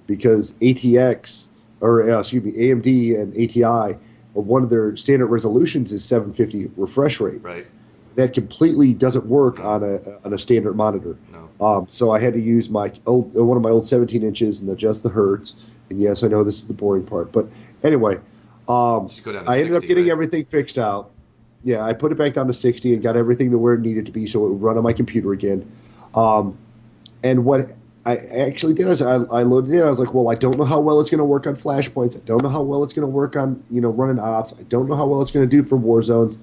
Speaker 1: because ATX, or excuse me, AMD and ATI, one of their standard resolutions is 750 refresh rate.
Speaker 2: Right.
Speaker 1: That completely doesn't work on a standard monitor.
Speaker 2: No.
Speaker 1: So I had to use one of my old 17 inches and adjust the hertz. And yes, I know this is the boring part, but anyway,
Speaker 2: Just go down to
Speaker 1: I ended up
Speaker 2: 60,
Speaker 1: getting
Speaker 2: right?
Speaker 1: everything fixed out. Yeah, I put it back down to 60 and got everything to where it needed to be so it would run on my computer again. And what I actually did is I loaded it in. I was like, well, I don't know how well it's going to work on flashpoints. I don't know how well it's going to work on running ops. I don't know how well it's going to do for war zones.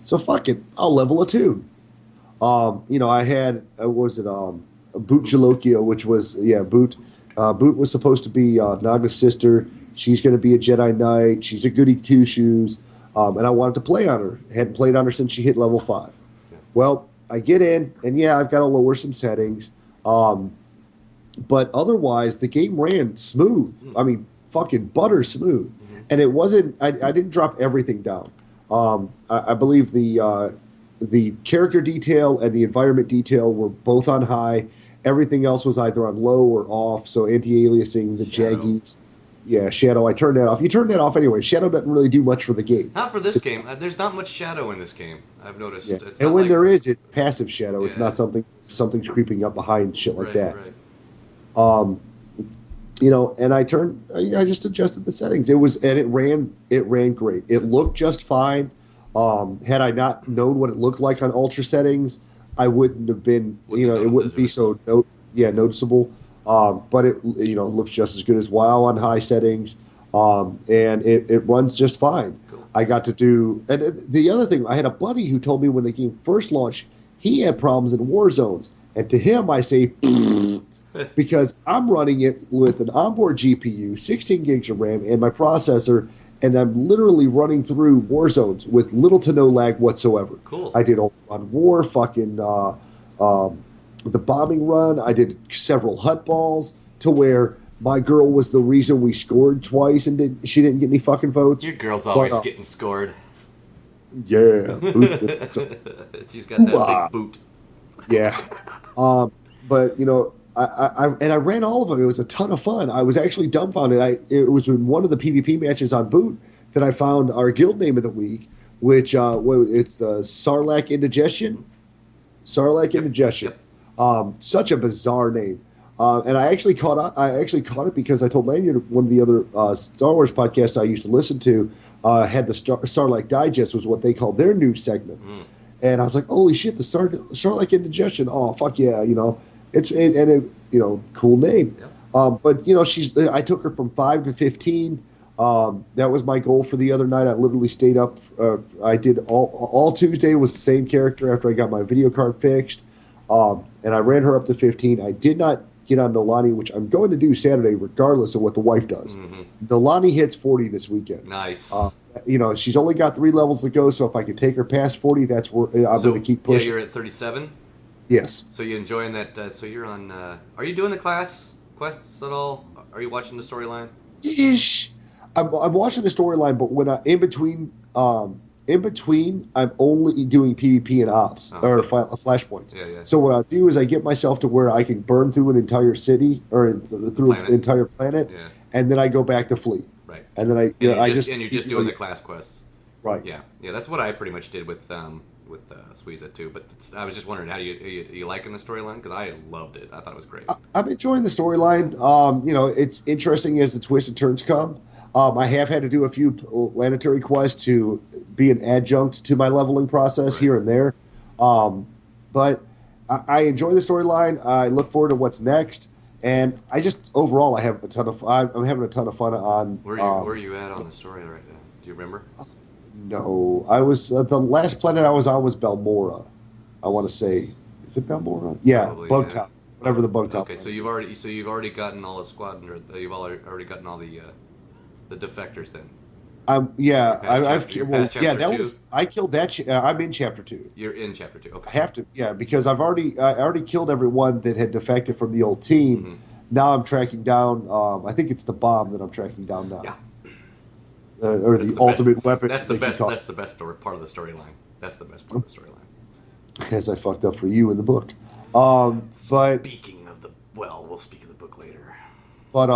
Speaker 1: So fuck it, I'll level a tune. I had what was it Boot Jalokio, which was Boot. Boot was supposed to be Naga's sister. She's going to be a Jedi Knight. She's a goody two shoes. And I wanted to play on her. Hadn't played on her since she hit level 5. Well, I get in, and I've got to lower some settings. But otherwise, the game ran smooth. I mean, fucking butter smooth. Mm-hmm. And it wasn't. I didn't drop everything down. I believe the character detail and the environment detail were both on high. Everything else was either on low or off. So anti-aliasing, the jaggies. Yeah, Shadow. I turned that off. You turn that off anyway. Shadow doesn't really do much for the game.
Speaker 2: Not for this game. There's not much shadow in this game. I've noticed.
Speaker 1: Yeah. And when there is, it's passive shadow. Yeah. It's not something's creeping up behind shit like that.
Speaker 2: Right.
Speaker 1: And I just adjusted the settings. It ran great. It looked just fine. Had I not known what it looked like on ultra settings, I wouldn't have been, it wouldn't be so noticeable. But it looks just as good as WoW on high settings. And it runs just fine.
Speaker 2: Cool.
Speaker 1: I got to do, and the other thing, I had a buddy who told me when the game first launched, he had problems in war zones. And to him, I say, because I'm running it with an onboard GPU, 16 gigs of RAM, and my processor, and I'm literally running through war zones with little to no lag whatsoever.
Speaker 2: Cool.
Speaker 1: I did on war, fucking the bombing run. I did several hut balls to where my girl was the reason we scored twice and she didn't get any fucking votes.
Speaker 2: Your girl's always getting scored.
Speaker 1: Yeah.
Speaker 2: She's got that big boot.
Speaker 1: Yeah. But, I ran all of them. It was a ton of fun. I was actually dumbfounded. It was in one of the PvP matches on Boot that I found our guild name of the week, which it's Sarlacc Indigestion. Sarlacc Indigestion. Yep. Such a bizarre name. And I actually caught it because I told Lanyard, one of the other Star Wars podcasts I used to listen to, had the Sarlacc Digest was what they called their news segment. Mm. And I was like, holy shit, the Sarlacc Indigestion. Oh, fuck yeah, It's cool name. Yep. But I took her from 5 to 15. That was my goal for the other night. I literally stayed up. I did all Tuesday was the same character after I got my video card fixed, and I ran her up to 15. I did not get on Nolani, which I'm going to do Saturday, regardless of what the wife does. Mm-hmm. Nolani hits 40 this weekend.
Speaker 2: Nice.
Speaker 1: She's only got 3 levels to go, so if I could take her past 40, that's where I'm going to keep pushing.
Speaker 2: Yeah, you're at 37.
Speaker 1: Yes.
Speaker 2: So you enjoying that? So you're on. Are you doing the class quests at all? Are you watching the storyline?
Speaker 1: Ish. I'm watching the storyline, but when in between, I'm only doing PvP and ops or flashpoints.
Speaker 2: Yeah.
Speaker 1: So what I do is I get myself to where I can burn through an entire city or through an entire planet, and then I go back to fleet.
Speaker 2: Right.
Speaker 1: And then you're
Speaker 2: just doing the class quests.
Speaker 1: Right.
Speaker 2: Yeah. That's what I pretty much did with Squeeza too. But I was just wondering, how do you liking the storyline? Because I loved it. I thought it was great.
Speaker 1: I'm enjoying the storyline. It's interesting as the twists and turns come. I have had to do a few planetary quests to be an adjunct to my leveling process here and there. But I enjoy the storyline. I look forward to what's next. And I just overall, I'm having a ton of fun on.
Speaker 2: Where are you at on the story right now? Do you remember?
Speaker 1: No, I was the last planet I was on was Balmora. I want to say, is it Balmora? Yeah, probably, Bugtop, whatever the Bugtop.
Speaker 2: Okay, so you've already gotten all the squadron, or you've already gotten all the defectors then.
Speaker 1: I killed that. I'm in chapter 2.
Speaker 2: You're in chapter 2. Okay.
Speaker 1: I have to, because I already killed everyone that had defected from the old team. Mm-hmm. Now I'm tracking down. I think it's the bomb that I'm tracking down now.
Speaker 2: Yeah.
Speaker 1: Or the ultimate weapon.
Speaker 2: That's the best. That's the best part of the storyline. That's the best part of the storyline.
Speaker 1: As I fucked up for you in the book. But
Speaker 2: Speaking of the, well, we'll speak of the book later.
Speaker 1: but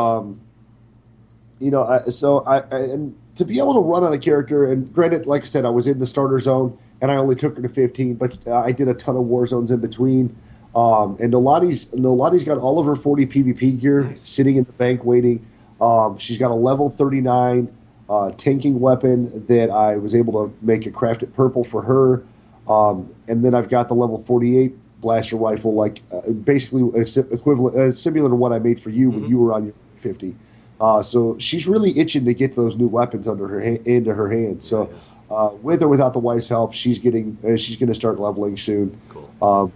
Speaker 1: and to be able to run on a character, and granted, like I said, I was in the starter zone and I only took her to 15, but I did a ton of war zones in between. And Nolani's got all of her 40 PvP gear sitting in the bank waiting. She's got a level 39 tanking weapon that I was able to make a crafted purple for her. And then I've got the level 48 blaster rifle, like basically equivalent, similar to what I made for you when you were on your 50. So she's really itching to get those new weapons into her hands. So with or without the wife's help, she's going to start leveling soon.
Speaker 2: Cool.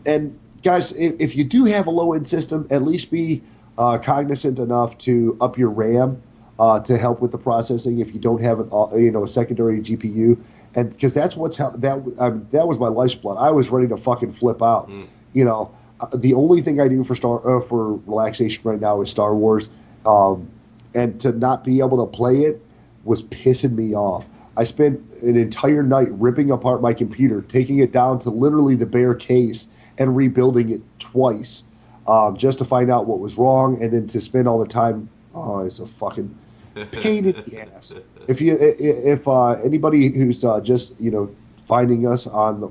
Speaker 1: And guys, if you do have a low end system, at least be cognizant enough to up your RAM to help with the processing. If you don't have a secondary GPU, and because that was my life's blood. I was ready to fucking flip out. The only thing I do for relaxation right now is Star Wars, and to not be able to play it was pissing me off. I spent an entire night ripping apart my computer, taking it down to literally the bare case, and rebuilding it twice, just to find out what was wrong, and then to spend all the time. Oh, it's a fucking pain in the ass. If anybody who's just finding us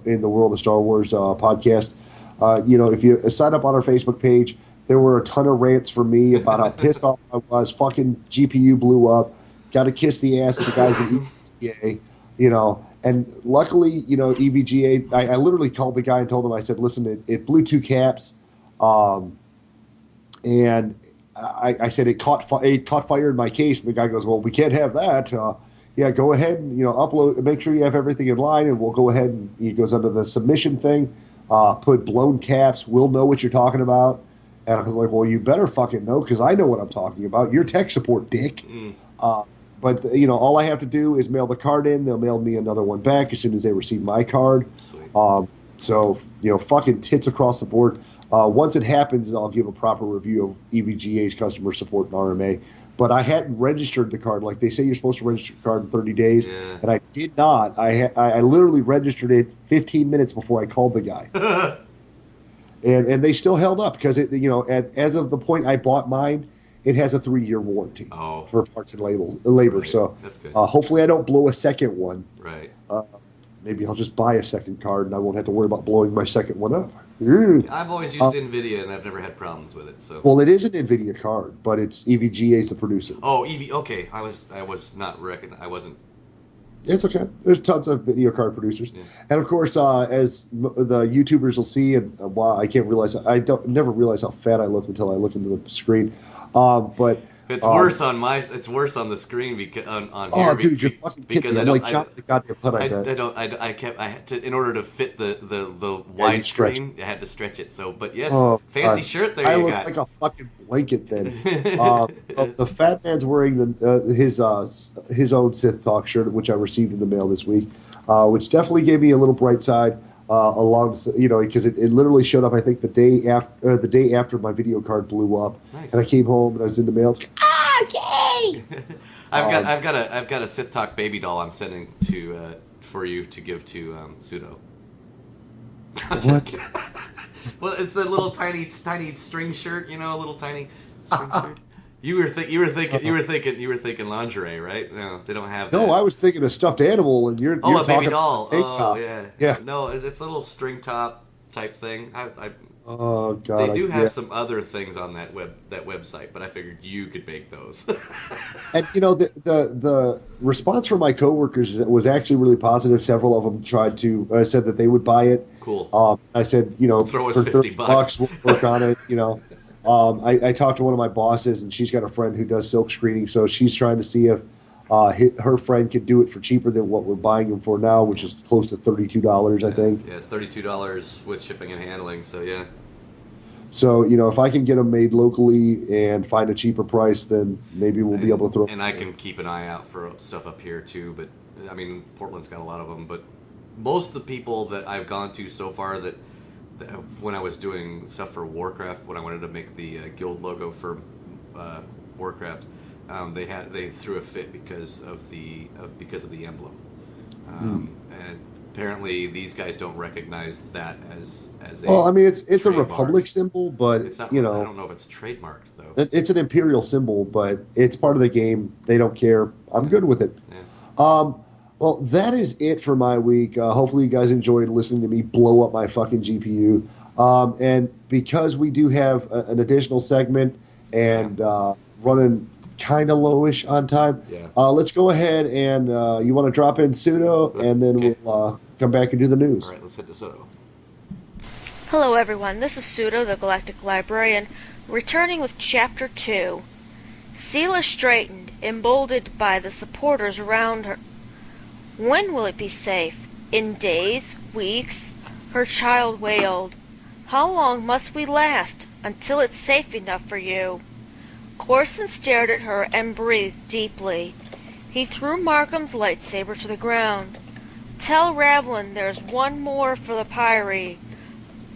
Speaker 1: in the World of Star Wars podcast. If you sign up on our Facebook page, there were a ton of rants from me about how pissed off I was. Fucking GPU blew up. Got to kiss the ass of the guys at EVGA, And luckily, EVGA, I literally called the guy and told him, I said, listen, it blew 2 caps. And I said, it caught fire in my case. And the guy goes, well, we can't have that. Yeah, go ahead and, upload, make sure you have everything in line, and we'll go ahead and he goes under the submission thing. Put blown caps. We'll know what you're talking about. And I was like, well, you better fucking know because I know what I'm talking about. You're tech support, dick. But all I have to do is mail the card in. They'll mail me another one back as soon as they receive my card. So fucking tits across the board. Once it happens, I'll give a proper review of EVGA's customer support and RMA. But I hadn't registered the card. Like they say you're supposed to register the card in 30 days. Yeah. And I did not. I literally registered it 15 minutes before I called the guy. and they still held up because, as of the point I bought mine, it has a 3-year warranty for parts and labor. Right. So that's good. Hopefully I don't blow a second one.
Speaker 2: Right.
Speaker 1: Maybe I'll just buy a second card and I won't have to worry about blowing my second one up.
Speaker 2: I've always used NVIDIA and I've never had problems with it. So
Speaker 1: well, it is an NVIDIA card, but it's EVGA's the producer.
Speaker 2: Oh, okay. I was not I wasn't.
Speaker 1: It's okay. There's tons of video card producers, and of course, as the YouTubers will see, and I never realize how fat I look until I look into the screen. But
Speaker 2: it's worse on the screen because on here.
Speaker 1: Oh, dude, you're fucking kidding me. I'm like chopping the goddamn putt.
Speaker 2: In order to fit the wide screen, I had to stretch it. So, but yes, fancy shirt there.
Speaker 1: I look like a fucking blanket then. The fat man's wearing his own Sith Talk shirt, which I received in the mail this week, which definitely gave me a little bright side. Because it literally showed up, I think, the day after my video card blew up. Nice. And I came home and I was in the mail. It's like, yay!
Speaker 2: I've got a Sith Talk baby doll I'm sending for you to give to Sudo.
Speaker 1: What?
Speaker 2: Well, it's a little tiny string shirt, a little tiny string shirt. You were thinking lingerie, right? No, they don't have that.
Speaker 1: No, I was thinking a stuffed animal, and you're
Speaker 2: a baby doll.
Speaker 1: Top.
Speaker 2: Yeah. No, it's a little string top type thing.
Speaker 1: Oh God!
Speaker 2: They do have some other things on that website, but I figured you could make those.
Speaker 1: And the response from my coworkers was actually really positive. Several of them said that they would buy it.
Speaker 2: Cool.
Speaker 1: I said,
Speaker 2: throw us
Speaker 1: for
Speaker 2: $50,
Speaker 1: we'll work on it. I talked to one of my bosses, and she's got a friend who does silk screening, so she's trying to see if her friend could do it for cheaper than what we're buying them for now, which is close to $32, I think.
Speaker 2: Yeah, it's $32 with shipping and handling, so yeah.
Speaker 1: So, if I can get them made locally and find a cheaper price, then maybe we'll be able to throw them.
Speaker 2: And I can keep an eye out for stuff up here, too, but, Portland's got a lot of them, but most of the people that I've gone to so far that when I was doing stuff for Warcraft, when I wanted to make the guild logo for Warcraft, they threw a fit because of the emblem, and apparently these guys don't recognize that as a
Speaker 1: Well, I mean, it's a
Speaker 2: trademark.
Speaker 1: republic symbol, but
Speaker 2: It's not.
Speaker 1: you
Speaker 2: I
Speaker 1: know,
Speaker 2: don't know if it's trademarked though.
Speaker 1: it's an imperial symbol, but it's part of the game. They don't care. I'm good with it.
Speaker 2: Yeah.
Speaker 1: Well, that is it for my week. Hopefully, you guys enjoyed listening to me blow up my fucking GPU. And because we do have an additional segment and running kind of lowish on time, let's go ahead and you want to drop in Sudo, and then we'll come back and do the news.
Speaker 2: All right, let's head to Sudo.
Speaker 3: Hello everyone, this is Sudo, the Galactic Library, and returning with Chapter 2. Sela straightened, emboldened by the supporters around her. When will it be safe? In days? Weeks? Her child wailed. How long must we last until it's safe enough for you? Corson stared at her and breathed deeply. He threw Markham's lightsaber to the ground. Tell Ravlin there's one more for the Pyre.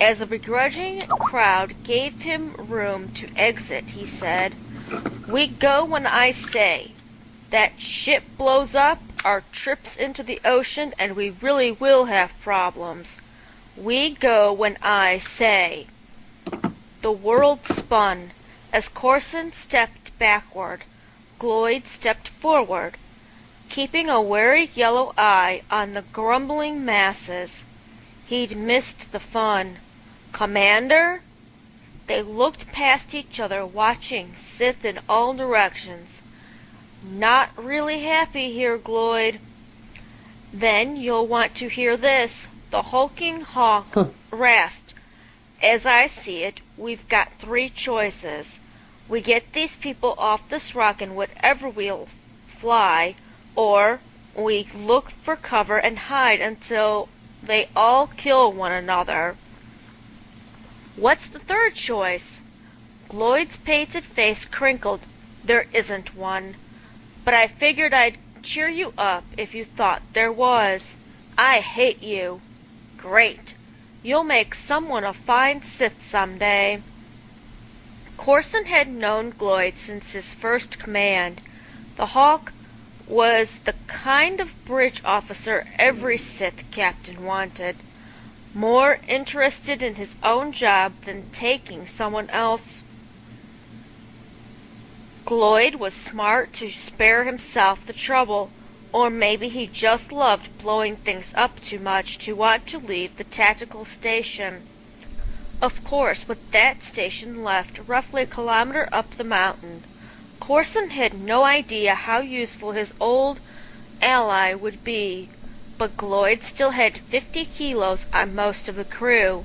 Speaker 3: As a begrudging crowd gave him room to exit, he said, We go when I say. That ship blows up, our trips into the ocean, and we really will have problems. We go when I say. The world spun. As Corson stepped backward, Gloyd stepped forward, keeping a wary yellow eye on the grumbling masses. He'd missed the fun. Commander? They looked past each other, watching Sith in all directions. Not really happy here, Gloyd. Then you'll want to hear this. The hulking hawk rasped. As I see it, we've got 3 choices. We get these people off this rock in whatever we'll fly, or we look for cover and hide until they all kill one another. What's the third choice? Gloyd's painted face crinkled. There isn't one. But I figured I'd cheer you up if you thought there was. I hate you. Great. You'll make someone a fine Sith someday. Corson had known Gloyd since his first command. The Hawk was the kind of bridge officer every Sith captain wanted. More interested in his own job than taking someone else. Gloyd was smart to spare himself the trouble, or maybe he just loved blowing things up too much to want to leave the tactical station. Of course, with that station left roughly a kilometer up the mountain, Corson had no idea how useful his old ally would be. But Gloyd still had 50 kilos on most of the crew.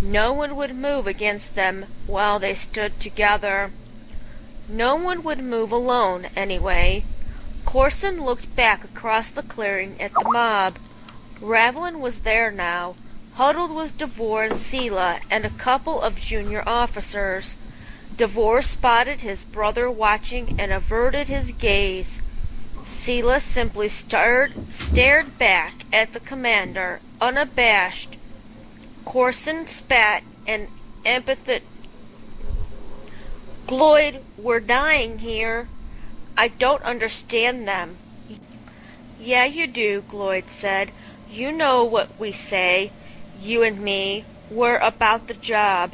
Speaker 3: No one would move against them while they stood together. No one would move alone, anyway. Corson looked back across the clearing at the mob. Ravlin was there now, huddled with Devore and Sela and a couple of junior officers. Devore spotted his brother watching and averted his gaze. Sela simply stared back at the commander, unabashed. Corson spat an epithet. Gloyd, we're dying here. I don't understand them. Yeah, you do, Gloyd said. You know what we say, you and me. We're about the job.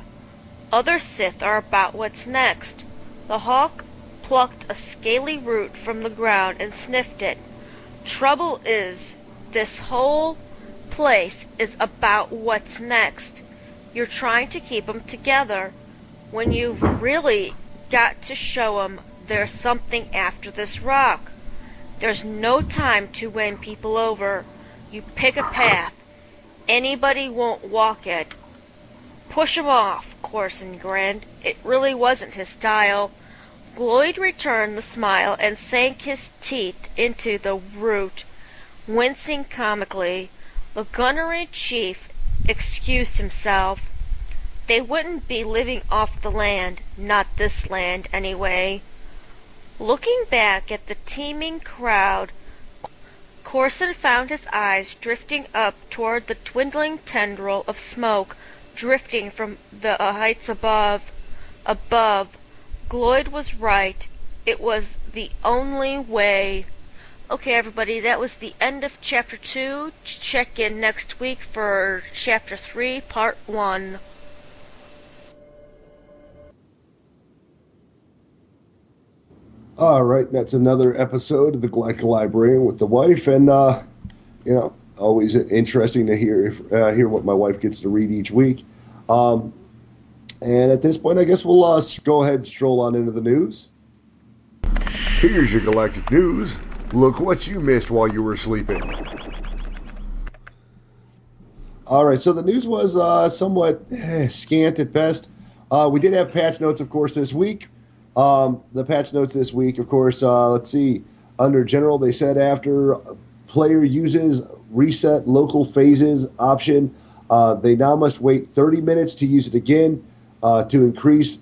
Speaker 3: Other Sith are about what's next. The Hawk plucked a scaly root from the ground and sniffed it. Trouble is, this whole place is about what's next. You're trying to keep 'em together, when you've really got to show 'em there's something after this rock. There's no time to win people over. You pick a path. Anybody won't walk it. Push 'em off, Corson grinned. It really wasn't his style. Gloyd returned the smile and sank his teeth into the root, wincing comically. The gunnery chief excused himself. They wouldn't be living off the land, not this land, anyway. Looking back at the teeming crowd, Corson found his eyes drifting up toward the dwindling tendril of smoke drifting from the heights above. Above. Gloyd was right. It was the only way. Okay, everybody, that was the end of Chapter 2. Check in next week for Chapter 3, Part 1.
Speaker 1: All right, that's another episode of the Galactic Library with the wife, and always interesting to hear what my wife gets to read each week. And at this point, I guess we'll go ahead and stroll on into the news. Here's your Galactic News. Look what you missed while you were sleeping. All right, so the news was somewhat scant at best. We did have patch notes, of course, this week. The patch notes this week, of course, let's see. Under General, they said after player uses reset local phases option, they now must wait 30 minutes to use it again to increase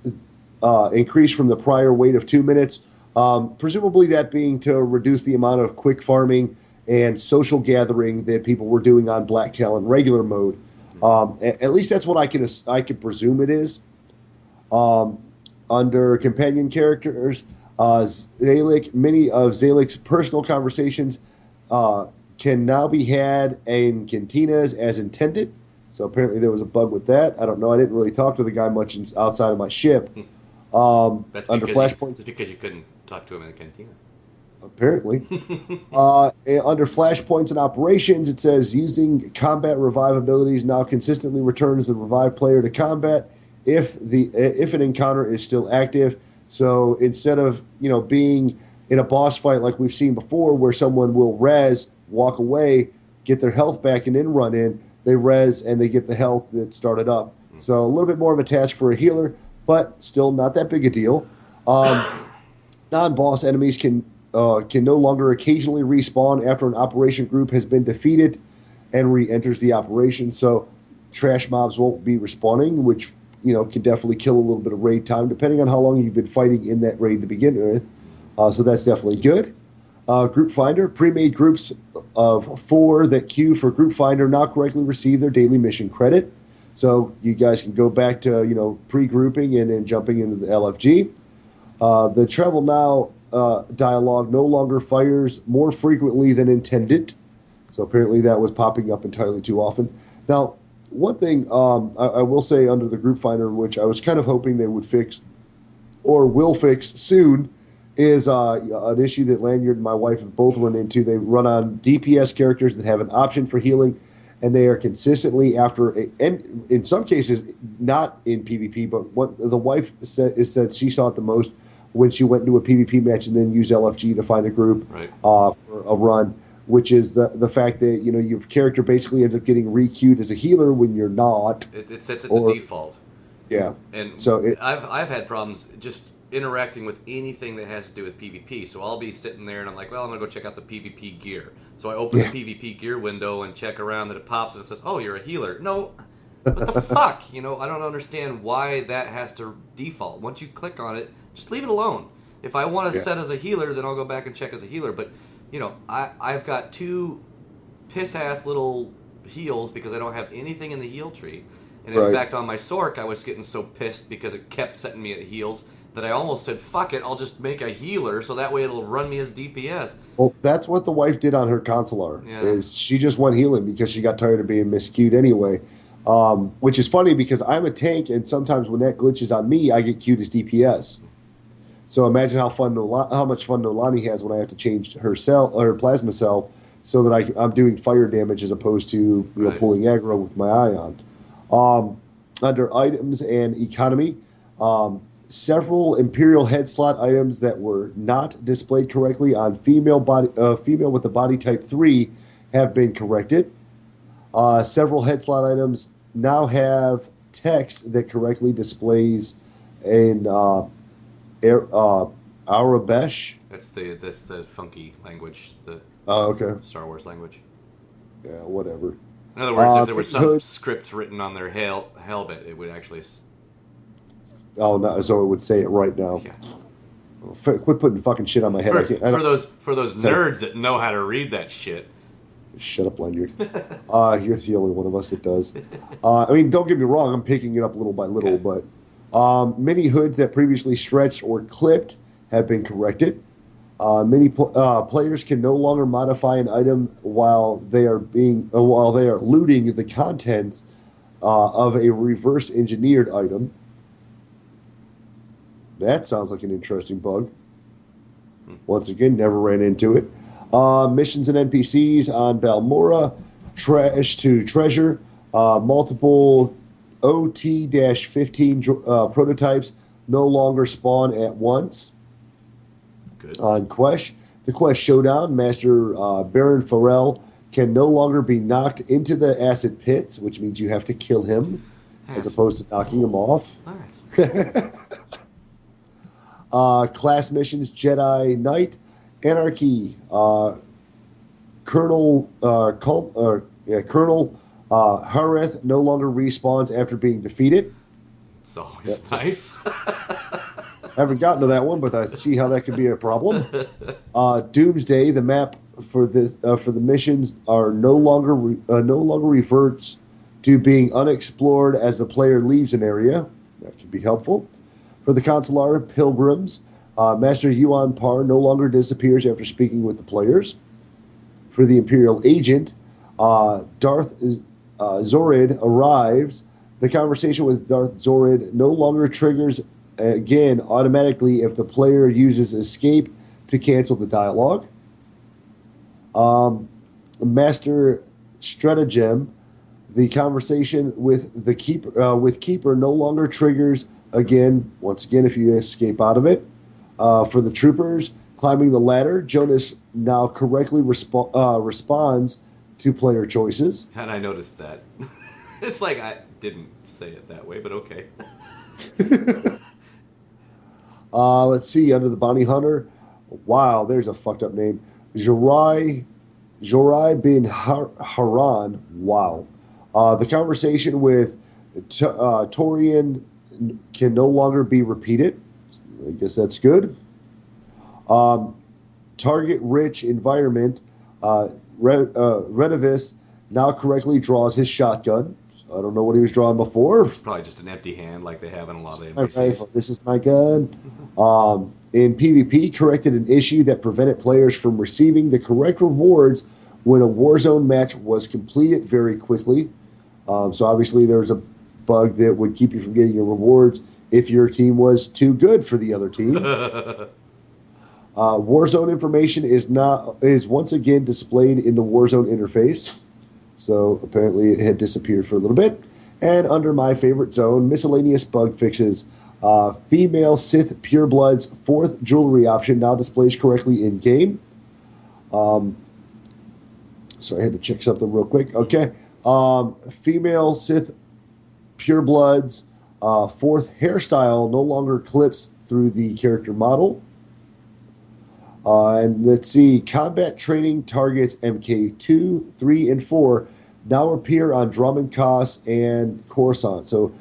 Speaker 1: from the prior wait of 2 minutes. Presumably that being to reduce the amount of quick farming and social gathering that people were doing on Black Talon regular mode. At least that's what I can presume it is. Under companion characters, many of Zalek's personal conversations can now be had in cantinas as intended. So apparently there was a bug with that. I don't know. I didn't really talk to the guy much outside of my ship.
Speaker 2: That's
Speaker 1: under flashpoints,
Speaker 2: it's because you couldn't talk to him in the cantina.
Speaker 1: Apparently. Under flashpoints and operations, it says using combat revive abilities now consistently returns the revived player to combat if an encounter is still active. So instead of being in a boss fight like we've seen before, where someone will res, walk away, get their health back, and then run in, they res and they get the health that started up. So a little bit more of a task for a healer, but still not that big a deal. Non-boss enemies can no longer occasionally respawn after an operation group has been defeated and re-enters the operation. So trash mobs won't be respawning, which can definitely kill a little bit of raid time, depending on how long you've been fighting in that raid to begin with. So that's definitely good. Group Finder, pre-made groups of 4 that queue for Group Finder now correctly receive their daily mission credit. So you guys can go back to pre-grouping and then jumping into the LFG. The Travel Now dialogue no longer fires more frequently than intended. So apparently that was popping up entirely too often. Now, one thing I will say under the Group Finder, which I was kind of hoping they would fix or will fix soon, is an issue that Lanyard and my wife have both run into. They run on DPS characters that have an option for healing, and they are consistently and in some cases not in PvP, but what the wife said she saw it the most when she went into a PvP match and then used LFG to find a group for a run, which is the fact that your character basically ends up getting re-queued as a healer when you're not.
Speaker 2: It sets it to default.
Speaker 1: Yeah,
Speaker 2: and
Speaker 1: so
Speaker 2: I've had problems just interacting with anything that has to do with PvP. So I'll be sitting there and I'm like, well, I'm gonna go check out the PvP gear. So I open the PvP gear window and check around, that it pops and it says, "Oh, you're a healer." No, what the fuck? I don't understand why that has to default. Once you click on it, just leave it alone. If I want to set as a healer, then I'll go back and check as a healer. But I've got 2 piss-ass little heals because I don't have anything in the heal tree. And in fact, on my Sork, I was getting so pissed because it kept setting me at heals that I almost said, fuck it, I'll just make a healer so that way it'll run me as DPS.
Speaker 1: Well, that's what the wife did on her consular, is she just went healing because she got tired of being miscued anyway. Which is funny because I'm a tank, and sometimes when that glitches on me, I get queued as DPS. So imagine how much fun Nolani has when I have to change her plasma cell so that I'm doing fire damage as opposed to pulling aggro with my ion. Under items and economy, several Imperial head slot items that were not displayed correctly on female with the body type 3 have been corrected. Several head slot items now have text that correctly displays in Arabesh.
Speaker 2: That's the funky language, the Star Wars language.
Speaker 1: Yeah, whatever.
Speaker 2: In other words, if there was some script written on their helmet, it would actually.
Speaker 1: Oh no! So it would say it right now.
Speaker 2: Yeah.
Speaker 1: Quit putting fucking shit on my head.
Speaker 2: For those nerds that know how to read that shit.
Speaker 1: Shut up, Lanyard. You're the only one of us that does. Don't get me wrong. I'm picking it up little by little, but many hoods that previously stretched or clipped have been corrected. Players can no longer modify an item while they are looting the contents of a reverse engineered item. That sounds like an interesting bug. Once again, never ran into it. Missions and NPCs on Balmora, trash to treasure, multiple OT-15 prototypes no longer spawn at once.
Speaker 2: Good.
Speaker 1: On Quesh, the Quesh Showdown, Master Baron Farrell can no longer be knocked into the acid pits, which means you have to kill him as opposed to knocking him off. Class missions, Jedi Knight, Anarchy, Colonel Hareth no longer respawns after being defeated.
Speaker 2: It's always nice.
Speaker 1: I haven't gotten to that one, but I see how that could be a problem. Doomsday, the map for the missions are no longer reverts to being unexplored as the player leaves an area. That can be helpful. For the Consular Pilgrims, Master Yuan Par no longer disappears after speaking with the players. For the Imperial Agent, Darth Zorid arrives. The conversation with Darth Zorid no longer triggers again automatically if the player uses escape to cancel the dialogue. Master Stratagem, the conversation with the Keeper no longer triggers once again if you escape out of it. For the Troopers, climbing the ladder, Jonas now correctly responds to player choices.
Speaker 2: And I noticed that. It's like I didn't say it that way, but okay.
Speaker 1: Let's see, under the Bounty Hunter. Wow, there's a fucked up name. Jorai bin Haran. Wow. The conversation with Torian can no longer be repeated. I guess that's good. Target-rich environment. Redivis now correctly draws his shotgun. I don't know what he was drawing before.
Speaker 2: Probably just an empty hand like they have in a lot of
Speaker 1: NPCs. This is my gun. In PvP, corrected an issue that prevented players from receiving the correct rewards when a Warzone match was completed very quickly. So obviously there was a bug that would keep you from getting your rewards if your team was too good for the other team. Warzone information is once again displayed in the Warzone interface. So apparently it had disappeared for a little bit. And under my favorite zone, miscellaneous bug fixes. Female Sith Purebloods 4th jewelry option now displays correctly in game. Sorry, I had to check something real quick. Okay. Female Sith Purebloods 4th hairstyle no longer clips through the character model. And let's see, combat training targets MK2, 3, and 4 now appear on Drummond Koss and Coruscant. So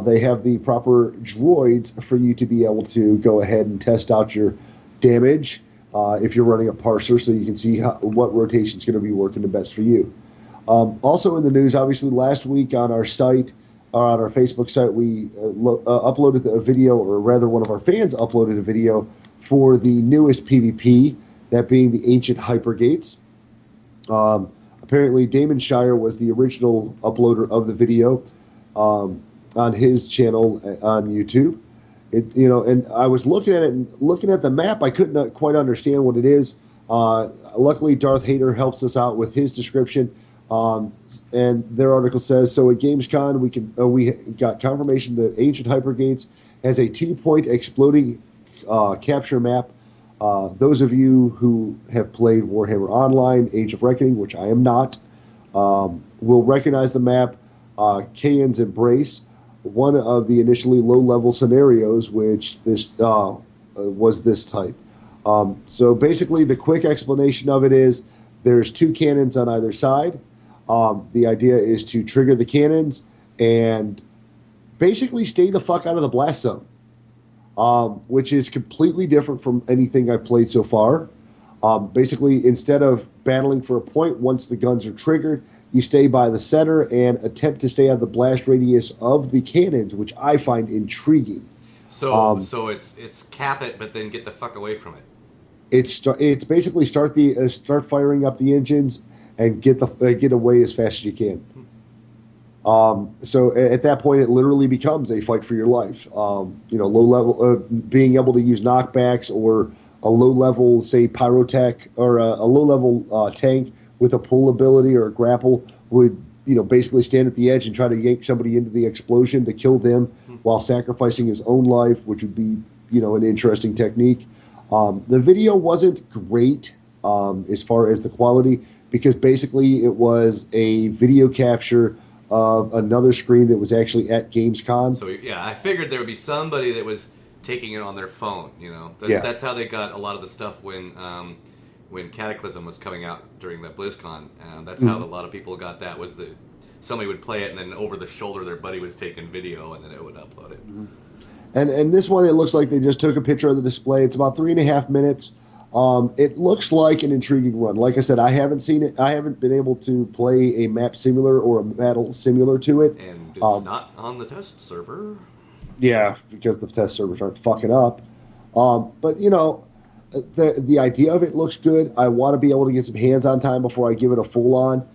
Speaker 1: they have the proper droids for you to be able to go ahead and test out your damage if you're running a parser, so you can see what rotation is going to be working the best for you. Also in the news, obviously last week on our site, or on our Facebook site, we uploaded a video, or rather one of our fans uploaded a video for the newest PvP, that being the Ancient Hypergates. Apparently, Damon Shire was the original uploader of the video on his channel on YouTube. And I was looking at it and looking at the map. I couldn't quite understand what it is. Luckily, Darth Hader helps us out with his description. And their article says, so at Gamescom, we got confirmation that Ancient Hypergates has a 2-point exploding capture map. Those of you who have played Warhammer Online, Age of Reckoning, which I am not, will recognize the map. Kayan's Embrace, one of the initially low-level scenarios, which this was this type. So basically, the quick explanation of it is there's 2 cannons on either side. The idea is to trigger the cannons and basically stay the fuck out of the blast zone, which is completely different from anything I've played so far. Basically, instead of battling for a point, once the guns are triggered, you stay by the center and attempt to stay out of the blast radius of the cannons, which I find intriguing.
Speaker 2: So it's cap it, but then get the fuck away from it.
Speaker 1: It's basically start firing up the engines and get away as fast as you can. So at that point, it literally becomes a fight for your life. Low level, being able to use knockbacks, or a low level, say, pyrotech, or a low level tank with a pull ability or a grapple would, basically stand at the edge and try to yank somebody into the explosion to kill them while sacrificing his own life, which would be, an interesting technique. The video wasn't great as far as the quality, because basically it was a video capture of another screen that was actually at Gamescom.
Speaker 2: So yeah, I figured there would be somebody that was taking it on their phone. That's how they got a lot of the stuff when Cataclysm was coming out during the BlizzCon. That's how a lot of people got that, was that somebody would play it and then over the shoulder their buddy was taking video and then it would upload it.
Speaker 1: Mm-hmm. And this one, it looks like they just took a picture of the display. It's about 3.5 minutes. It looks like an intriguing run. Like I said, I haven't seen it. I haven't been able to play a map similar or a battle similar to it.
Speaker 2: And it's not on the test server.
Speaker 1: Yeah, because the test servers aren't fucking up. But, the idea of it looks good. I want to be able to get some hands-on time before I give it a full-on.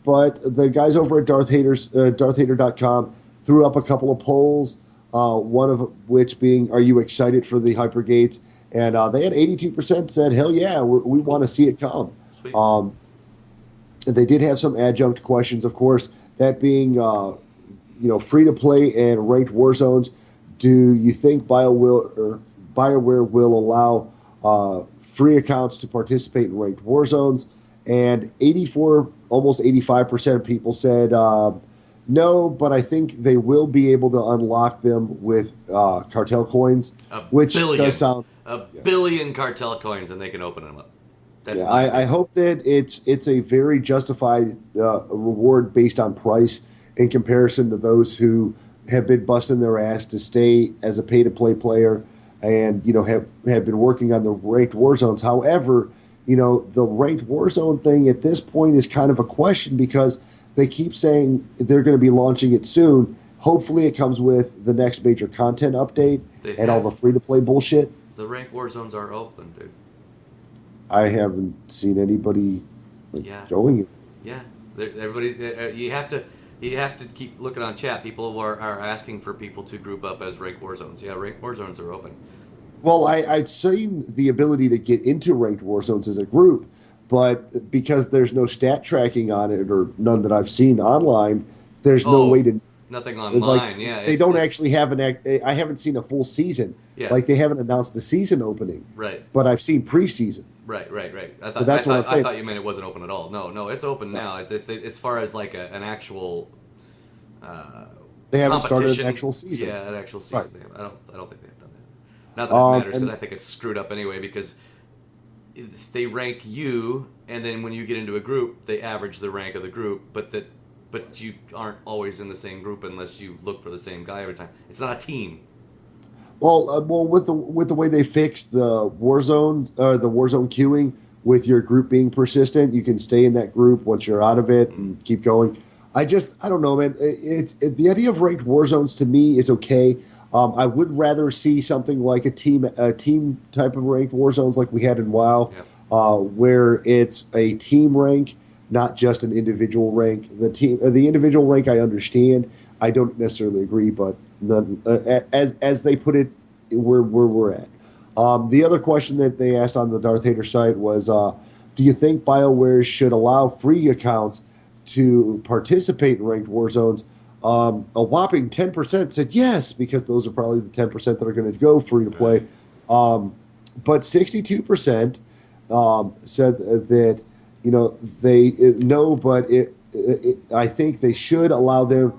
Speaker 1: But the guys over at DarthHater.com threw up a couple of polls, one of which being, are you excited for the Hypergates? And they had 82% said, hell yeah, we want to see it come. They did have some adjunct questions, of course, that being, free-to-play and ranked war zones. Do you think BioWare will allow free accounts to participate in ranked war zones? And 84, almost 85% of people said no, but I think they will be able to unlock them with cartel coins, which does sound...
Speaker 2: A billion cartel coins, and they can open them up.
Speaker 1: I hope that it's a very justified reward based on price in comparison to those who have been busting their ass to stay as a pay-to-play player and have been working on the ranked war zones. However, the ranked war zone thing at this point is kind of a question, because they keep saying they're going to be launching it soon. Hopefully, it comes with the next major content update and all the free-to-play bullshit.
Speaker 2: The ranked war zones are open, dude.
Speaker 1: I haven't seen anybody going it.
Speaker 2: Yeah, everybody. You have to keep looking on chat. People are asking for people to group up as ranked war zones. Yeah, ranked war zones are open.
Speaker 1: Well, I'd seen the ability to get into ranked war zones as a group, but because there's no stat tracking on it, or none that I've seen online, there's no way to.
Speaker 2: Nothing online, yeah.
Speaker 1: They don't actually have I haven't seen a full season.
Speaker 2: Yeah.
Speaker 1: Like, they haven't announced the season opening.
Speaker 2: Right.
Speaker 1: But I've seen preseason.
Speaker 2: Right.
Speaker 1: I thought
Speaker 2: you meant it wasn't open at all. No, it's open now. As far as like an actual
Speaker 1: they haven't started an actual season.
Speaker 2: Yeah, an actual season. Right. I don't think they've done that. Not that it matters, because I think it's screwed up anyway, because they rank you, and then when you get into a group, they average the rank of the group, but you aren't always in the same group unless you look for the same guy every time. It's not a team.
Speaker 1: Well, with the way they fixed the war zones, the warzone queuing, with your group being persistent, you can stay in that group once you're out of it and keep going. I don't know, man. The idea of ranked war zones to me is okay. I would rather see something like a team type of ranked war zones like we had in WoW, where it's a team rank, not just an individual rank. The individual rank, I understand. I don't necessarily agree, but as they put it, where we're at. The other question that they asked on the Darth Hater site was, do you think BioWare should allow free accounts to participate in ranked war zones? A whopping 10% said yes, because those are probably the 10% that are going to go free to play. But 62% said that, they no, but I think they should allow them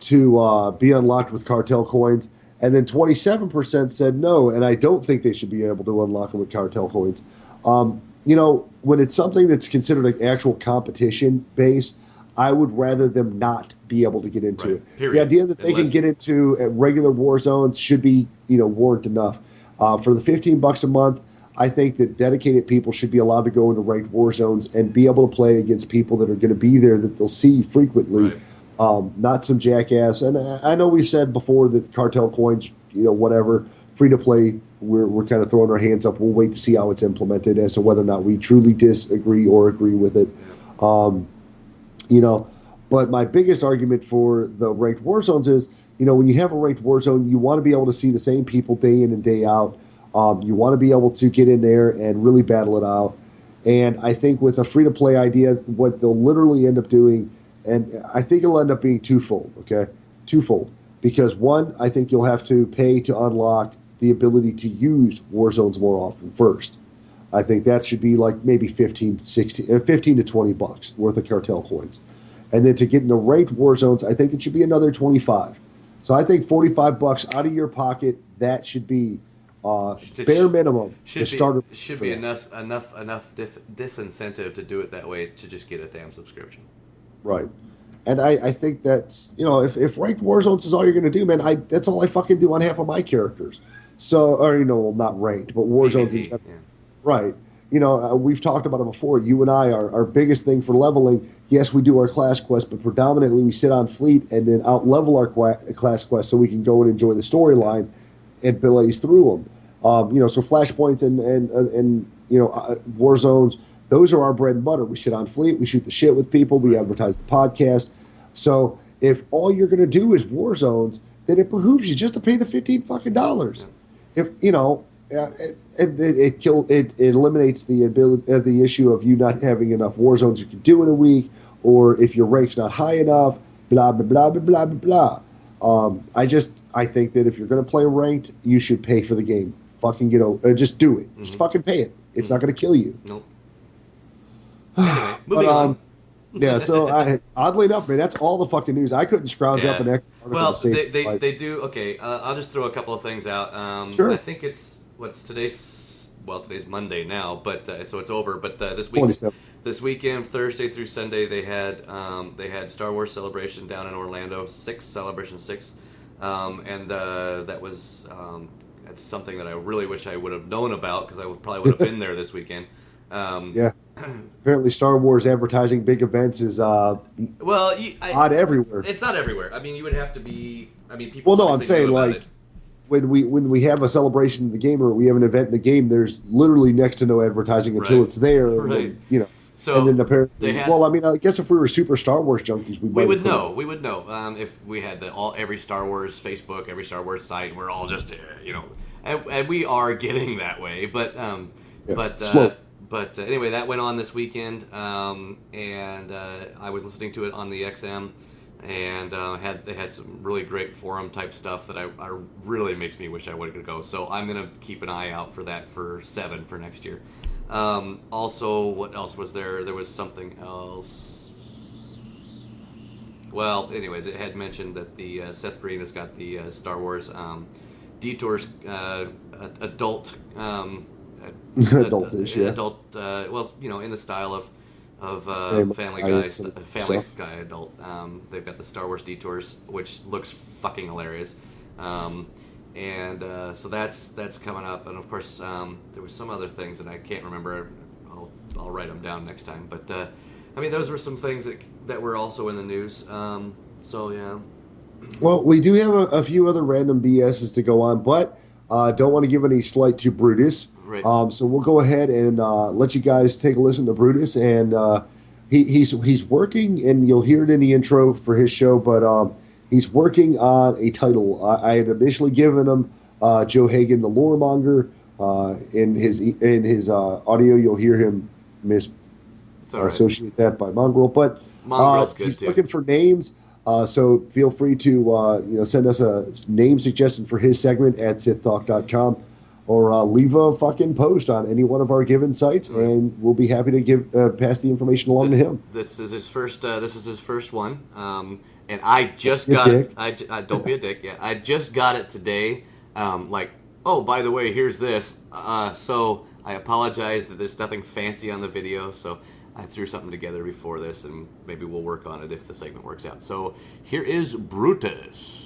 Speaker 1: to be unlocked with cartel coins. And then 27% said no, and I don't think they should be able to unlock them with cartel coins. When it's something that's considered an actual competition base, I would rather them not be able to get into it. Period. The idea that they can get into regular war zones should be, warrant enough. For the $15 a month, I think that dedicated people should be allowed to go into ranked war zones and be able to play against people that are going to be there, that they'll see frequently. Right. Not some jackass. And I know we said before that cartel coins, whatever, free to play we're kind of throwing our hands up. We'll wait to see how it's implemented as to whether or not we truly disagree or agree with it. But my biggest argument for the ranked war zones is, when you have a ranked war zone, you want to be able to see the same people day in and day out. You want to be able to get in there and really battle it out. And I think with a free-to-play idea, what they'll literally end up doing, and I think it'll end up being twofold, okay? Twofold. Because one, I think you'll have to pay to unlock the ability to use war zones more often first. I think that should be like maybe 15 to $20 worth of cartel coins. And then to get into ranked war zones, I think it should be another 25. So I think $45 out of your pocket, that should be bare minimum.
Speaker 2: Should be enough disincentive to do it that way to just get a damn subscription.
Speaker 1: Right. And I think that's, if ranked war zones is all you're going to do, man, that's all I fucking do on half of my characters. So, or, not ranked, but war zones in general. Yeah. Right. We've talked about it before. You and I, our biggest thing for leveling, yes, we do our class quests, but predominantly we sit on fleet and then out-level our class quests so we can go and enjoy the storyline and blaze through them. So flashpoints and war zones, those are our bread and butter. We sit on fleet, we shoot the shit with people, we advertise the podcast. So if all you're going to do is war zones, then it behooves you just to pay the $15 fucking dollars. If it eliminates the issue of you not having enough war zones you can do in a week, or if your rank's not high enough, blah blah blah blah blah blah blah. I think that if you're going to play ranked, you should pay for the game. Fucking just do it. Just fucking pay it. It's not going to kill you.
Speaker 2: Nope. Anyway, moving on.
Speaker 1: Yeah, so oddly enough, man, that's all the fucking news. I couldn't scrounge up an extra article.
Speaker 2: Well, they do. Okay, I'll just throw a couple of things out.
Speaker 1: Sure.
Speaker 2: I think today's Monday now, but so it's over. But this weekend, Thursday through Sunday, they had Star Wars Celebration down in Orlando, Celebration 6, and that was that's something that I really wish I would have known about because I probably would have been there this weekend.
Speaker 1: Yeah. Apparently, Star Wars advertising big events is odd everywhere.
Speaker 2: It's not everywhere. I mean, you would have to be. I mean, people.
Speaker 1: Well, no, I'm saying like when we have a celebration in the game or we have an event in the game, there's literally next to no advertising until it's there.
Speaker 2: Right.
Speaker 1: And then,
Speaker 2: So
Speaker 1: and then apparently, I guess if we were super Star Wars junkies, we would know.
Speaker 2: We would know if we had every Star Wars Facebook, every Star Wars site. We're all just and we are getting that way, but
Speaker 1: slow.
Speaker 2: But anyway, that went on this weekend, and I was listening to it on the XM, and they had some really great forum type stuff that I really makes me wish I would go. So I'm gonna keep an eye out for that for 7 for next year. Also, what else was there? There was something else. Well, anyways, it had mentioned that the Seth Green has got the Star Wars Detours adult.
Speaker 1: Adultish, yeah.
Speaker 2: Adult, in the style of Family Guy adult. They've got the Star Wars Detours, which looks fucking hilarious, and so that's coming up. And of course, there was some other things that I can't remember. I'll write them down next time. But those were some things that were also in the news. So yeah.
Speaker 1: Well, we do have a few other random BSs to go on, but don't want to give any slight to Bru'tis.
Speaker 2: Right.
Speaker 1: So we'll go ahead and let you guys take a listen to Bru'tis, and he's working, and you'll hear it in the intro for his show, but he's working on a title. I had initially given him Joe Hagan, the loremonger. In his audio, you'll hear him associate that by Mongrel, but he's looking for names. So feel free to send us a name suggestion for his segment at sithtalk.com, or leave a fucking post on any one of our given sites, and we'll be happy to pass the information along to him.
Speaker 2: This is his first. This is his first one, and I just got it. I don't be a dick. Yeah, I just got it today. Oh, by the way, here's this. So I apologize that there's nothing fancy on the video. So I threw something together before this, and maybe we'll work on it if the segment works out. So here is Bru'tis.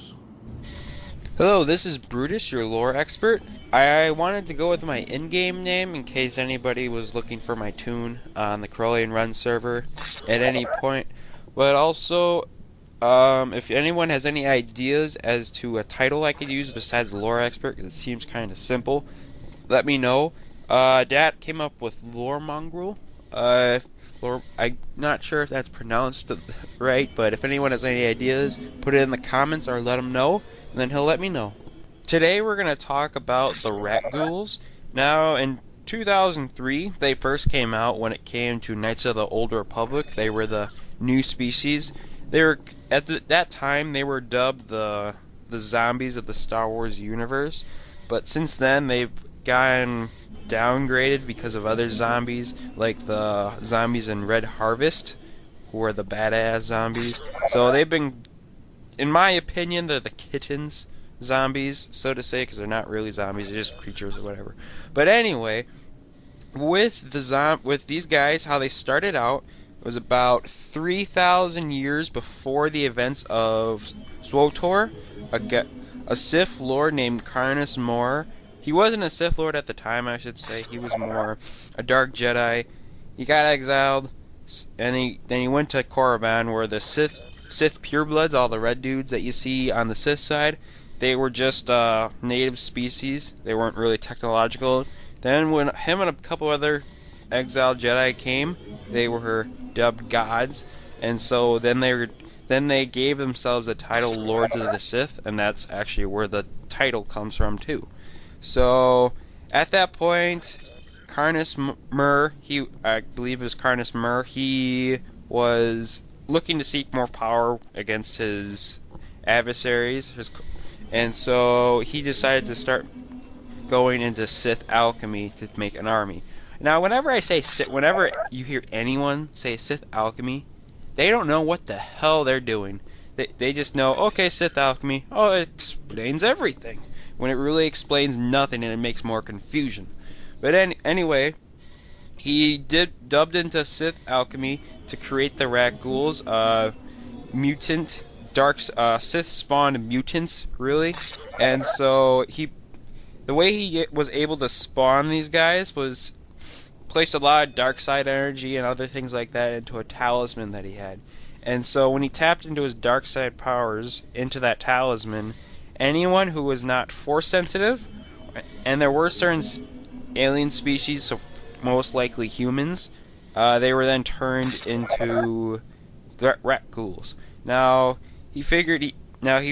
Speaker 4: Hello, this is Bru'tis, your lore expert. I wanted to go with my in-game name in case anybody was looking for my tune on the Corellian Run server at any point. But also, if anyone has any ideas as to a title I could use besides lore expert, because it seems kind of simple, let me know. Dad came up with Lore Mongrel. I'm not sure if that's pronounced right, but if anyone has any ideas, put it in the comments or let him know, and then he'll let me know. Today we're going to talk about the rat ghouls. Now, in 2003, they first came out when it came to Knights of the Old Republic. They were the new species. They were that time they were dubbed the zombies of the Star Wars universe, but since then they've gotten downgraded because of other zombies, like the zombies in Red Harvest, who are the badass zombies. So they've been, in my opinion, they're the kittens zombies, so to say, because they're not really zombies, they're just creatures or whatever. But anyway, with these guys, how they started out was about 3,000 years before the events of SWTOR, a Sith Lord named Karnus Mor. He wasn't a Sith Lord at the time, I should say. He was more a Dark Jedi. He got exiled, and then he went to Korriban, where the Sith purebloods, all the red dudes that you see on the Sith side, they were just native species. They weren't really technological. Then when him and a couple other exiled Jedi came, they were dubbed gods, and so then they gave themselves the title Lords of the Sith, and that's actually where the title comes from too. So at that point, Karnus Mur, I believe it was Karnus Mur, he was looking to seek more power against his adversaries, and so he decided to start going into Sith alchemy to make an army. Now, whenever you hear anyone say Sith alchemy, they don't know what the hell they're doing. They just know, okay, Sith alchemy, oh, it explains everything, when it really explains nothing and it makes more confusion. But anyway, he dubbed into Sith alchemy to create the rat ghouls, mutant, dark, Sith spawned mutants, really. And so the way he was able to spawn these guys was placed a lot of dark side energy and other things like that into a talisman that he had. And so when he tapped into his dark side powers into that talisman, anyone who was not force sensitive, and there were certain alien species, so most likely humans, they were then turned into rat ghouls. Now he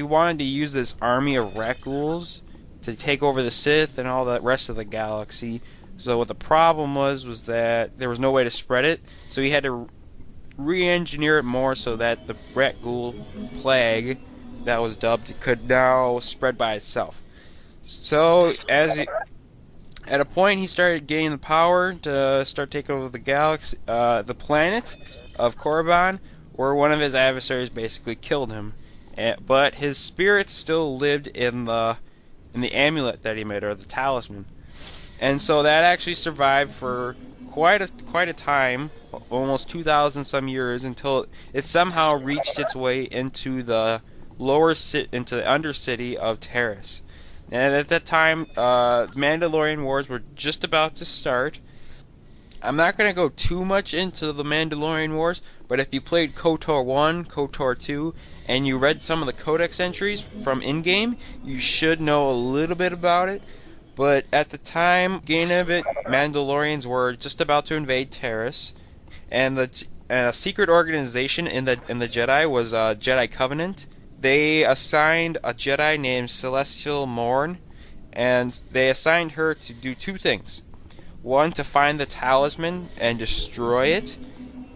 Speaker 4: wanted to use this army of rat ghouls to take over the Sith and all the rest of the galaxy. So what the problem was that there was no way to spread it, so he had to re-engineer it more so that the rat ghoul plague that was dubbed could now spread by itself. So at a point he started gaining the power to start taking over the galaxy, the planet of Korriban, where one of his adversaries basically killed him. But his spirit still lived in the amulet that he made, or the talisman. And so that actually survived for quite a time, almost 2,000 some years, until it somehow reached its way into the into the undercity of Terrace. And at that time, Mandalorian Wars were just about to start. I'm not going to go too much into the Mandalorian Wars, but if you played KOTOR 1, KOTOR 2, and you read some of the codex entries from in-game, you should know a little bit about it. But at the time, of it, Mandalorians were just about to invade Terrace, and a secret organization in the Jedi was Jedi Covenant. They assigned a Jedi named Celestial Morn, and they assigned her to do two things. One, to find the talisman and destroy it,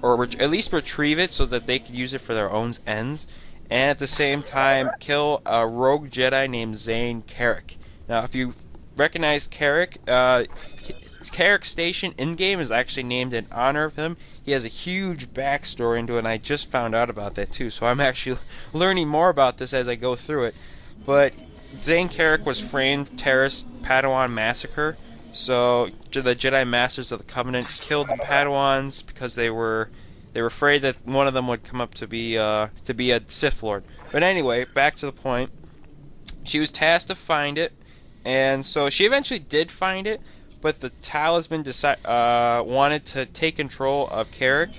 Speaker 4: or at least retrieve it so that they could use it for their own ends, and at the same time kill a rogue Jedi named Zane Carrick. Now, if you recognize Carrick, Carrick Station in-game is actually named in honor of him. He has a huge backstory into it, and I just found out about that too, so I'm actually learning more about this as I go through it. But Zane Carrick was framed Terrace Padawan massacre, so the Jedi Masters of the Covenant killed the Padawans because they were afraid that one of them would come up to be a Sith Lord. But anyway, back to the point. She was tasked to find it, and so she eventually did find it, but the talisman wanted to take control of Carrick.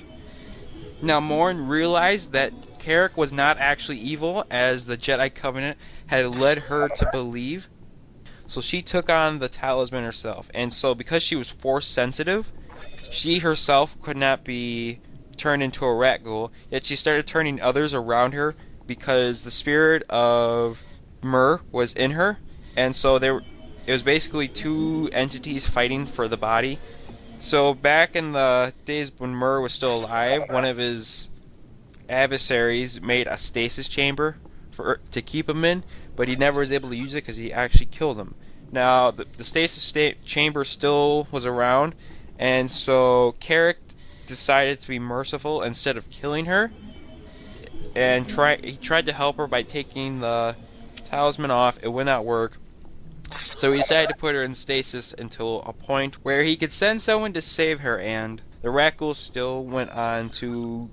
Speaker 4: Now, Morn realized that Carrick was not actually evil, as the Jedi Covenant had led her to believe. So she took on the talisman herself. And so because she was force sensitive, she herself could not be turned into a rat ghoul, yet she started turning others around her because the spirit of Myrrh was in her, and so it was basically two entities fighting for the body. So back in the days when Myrrh was still alive, one of his adversaries made a stasis chamber to keep him in, but he never was able to use it because he actually killed him. Now the stasis chamber still was around, and so Carrick decided to be merciful instead of killing her, and he tried to help her by taking the talisman off. It would not work, so he decided to put her in stasis until a point where he could send someone to save her, and the rat ghouls still went on to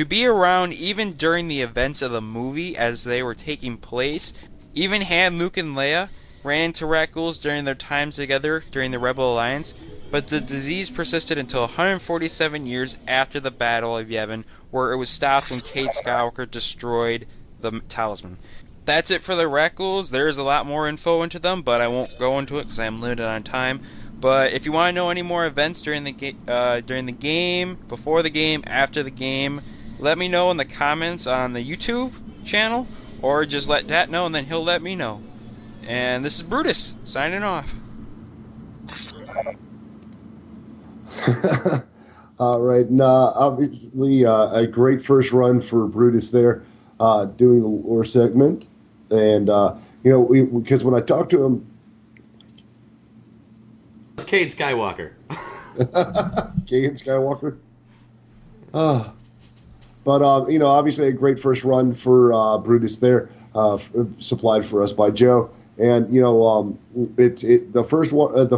Speaker 4: be around even during the events of the movie as they were taking place. Even Han, Luke, and Leia ran into rat ghouls during their time together during the Rebel Alliance, but the disease persisted until 147 years after the Battle of Yavin, where it was stopped when Kate Skywalker destroyed the talisman. That's it for the rat ghouls. There's a lot more info into them, but I won't go into it because I'm limited on time. But if you want to know any more events during the game, before the game, after the game, let me know in the comments on the YouTube channel, or just let Dat know and then he'll let me know. And this is Bru'tis, signing off.
Speaker 1: All right. Obviously, a great first run for Bru'tis there, doing the lore segment. And, because when I talked to him...
Speaker 2: It's Cade Skywalker.
Speaker 1: Cade Skywalker? But, obviously a great first run for Bru'tis there, supplied for us by Joe. And, the